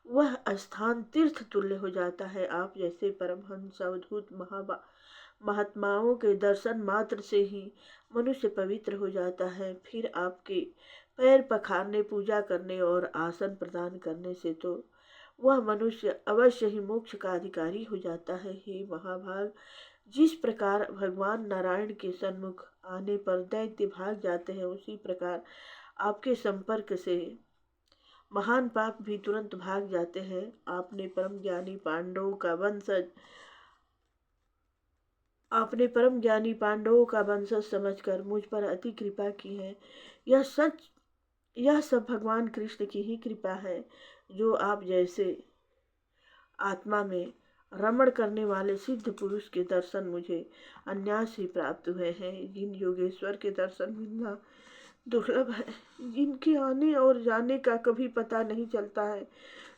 वह स्थान तीर्थ तुल्य हो जाता है। आप जैसे परमहंस अवधूत महात्माओं के दर्शन मात्र से ही मनुष्य पवित्र हो जाता है। फिर आपके पैर पखारने, पूजा करने और आसन प्रदान करने से तो वह मनुष्य अवश्य ही मोक्ष का अधिकारी हो जाता है। हे महाभाग, जिस प्रकार भगवान नारायण के सन्मुख आने पर दैत्य भाग जाते हैं, उसी प्रकार आपके संपर्क से महान पाप भी तुरंत भाग जाते हैं। आपने परम ज्ञानी पांडवों का वंशज समझकर मुझ पर अति कृपा की है। यह सब भगवान कृष्ण की ही कृपा है, जो आप जैसे आत्मा में रमण करने वाले सिद्ध पुरुष के दर्शन मुझे अनायास ही प्राप्त हुए हैं। जिन योगेश्वर के दर्शन बिना दुर्लभ है, जिनके आने और जाने का कभी पता नहीं चलता है,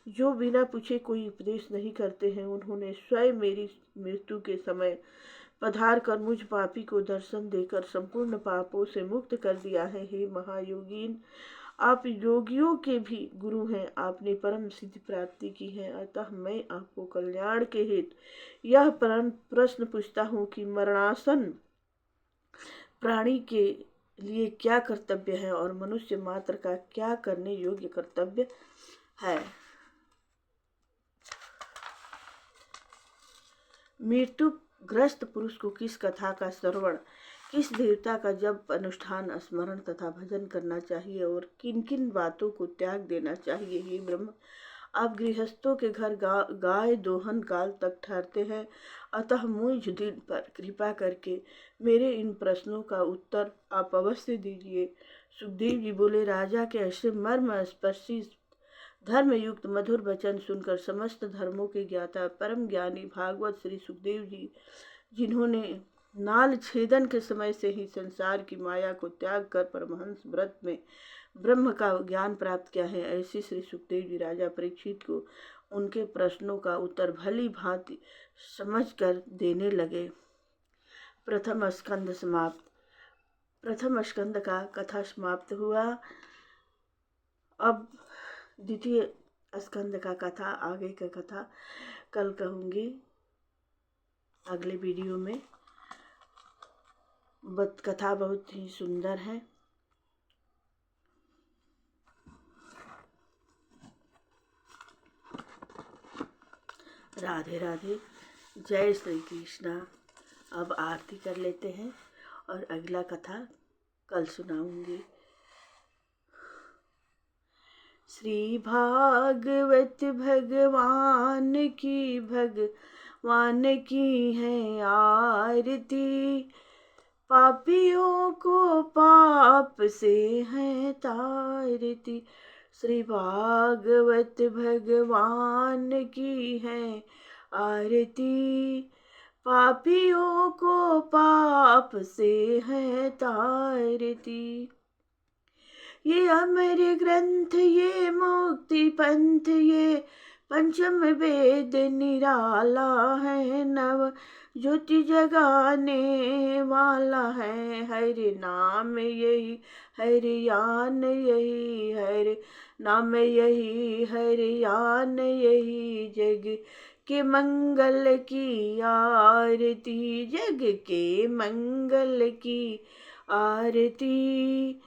जो बिना पूछे कोई उपदेश नहीं करते हैं। उन्होंने स्वयं मेरी मृत्यु के समय पधार कर मुझ पापी को दर्शन देकर संपूर्ण पापों से मुक्त कर दिया है। हे महायोगीन, आप योगियों के भी गुरु हैं, आपने परम सिद्धि प्राप्ति की है, अतः मैं आपको कल्याण के हेतु यह परम प्रश्न पूछता हूँ कि मरणासन प्राणी के लिए क्या कर्तव्य है और मनुष्य मात्र का क्या करने योग्य कर्तव्य है। मृत्यु ग्रस्त पुरुष को किस कथा का श्रवण, किस देवता का जप, अनुष्ठान, स्मरण तथा भजन करना चाहिए और किन किन बातों को त्याग देना चाहिए। हे ब्रह्म, आप गृहस्थों के घर गाय दोहन काल तक ठहरते हैं, अतः मुझ दिन पर कृपा करके मेरे इन प्रश्नों का उत्तर आप अवश्य दीजिए। सुखदेव जी बोले, राजा के ऐसे मर्म स्पर्शी धर्म युक्त मधुर वचन सुनकर समस्त धर्मों के ज्ञाता परम ज्ञानी भागवत श्री सुखदेव जी, जिन्होंने नाल छेदन के समय से ही संसार की माया को त्याग कर परमहंस व्रत में ब्रह्म का ज्ञान प्राप्त किया है, ऐसे श्री सुखदेव जी राजा परीक्षित को उनके प्रश्नों का उत्तर भली भांति समझकर देने लगे। प्रथम स्कंद समाप्त। प्रथम स्कंद का कथा समाप्त हुआ। अब द्वितीय स्कंद का कथा, आगे का कथा कल कहूँगी अगले वीडियो में। कथा बहुत ही सुंदर है। राधे राधे, जय श्री कृष्णा। अब आरती कर लेते हैं और अगला कथा कल सुनाऊंगी। श्री भागवत भगवान की है आरती, पापियों को पाप से है तारती। श्री भागवत भगवान की है आरती, पापियों को पाप से है तारती। ये अमर ग्रंथ, ये मुक्ति पंथ, ये पंचम वेद निराला है, नव ज्योति जगाने वाला है। हरि नाम यही हरियान, यही हरि नाम यही हरियान, यही जग के मंगल की आरती, जग के मंगल की आरती।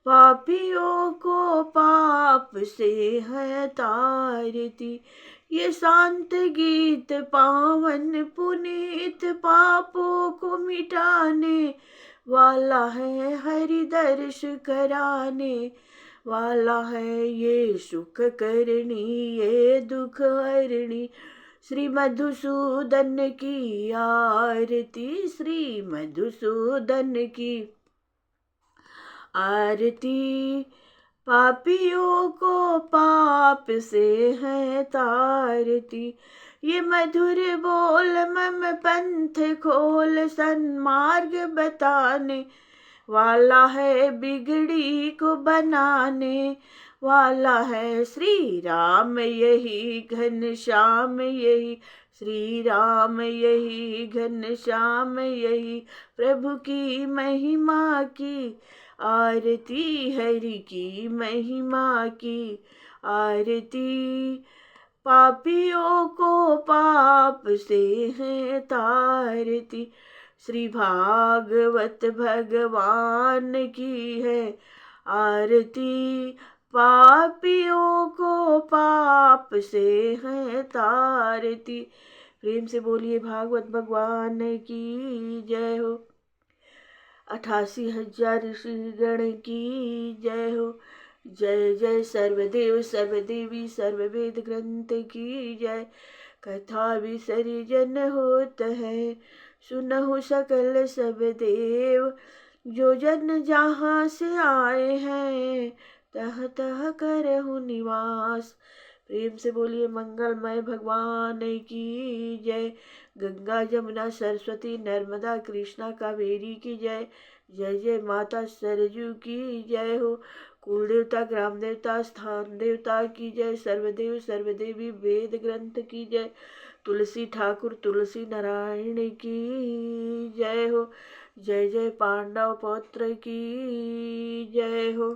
पापियों को पाप से है तारती, ये शांत गीत पावन पुनीत, पापों को मिटाने वाला है, हरि दर्श कराने वाला है। ये सुख करनी, ये दुख हरणी, श्री मधुसूदन की आरती, श्री मधुसूदन की आरती। पापियों को पाप से है तारती, ये मधुर बोल मम पंथ खोल, सन्मार्ग बताने वाला है, बिगड़ी को बनाने वाला है। श्री राम यही घनश्याम, यही श्री राम यही घनश्याम, यही प्रभु की महिमा की आरती, हरि की महिमा की आरती। पापियों को पाप से है तारती, श्री भागवत भगवान की है आरती। पापियों को पाप से है तारती। प्रेम से बोलिए भागवत भगवान की जय हो। 88,000 ऋषिगण की जय हो। जय जय सर्वदेव सर्वदेवी सर्ववेद ग्रंथ की जय। कथा विसर्जन होत है, सुनहु सकल सब देव, जो जन जहाँ से आए हैं, तह तह करहु निवास। प्रेम से बोलिए मंगलमय भगवान की जय। गंगा जमुना सरस्वती नर्मदा कृष्णा कावेरी की जय। जय जय माता सरजू की जय हो। कुल देवता ग्राम देवता स्थान देवता की जय। सर्वदेव सर्वदेवी वेद ग्रंथ की जय। तुलसी ठाकुर तुलसी नारायण की जय हो। जय जय पांडव पौत्र की जय हो।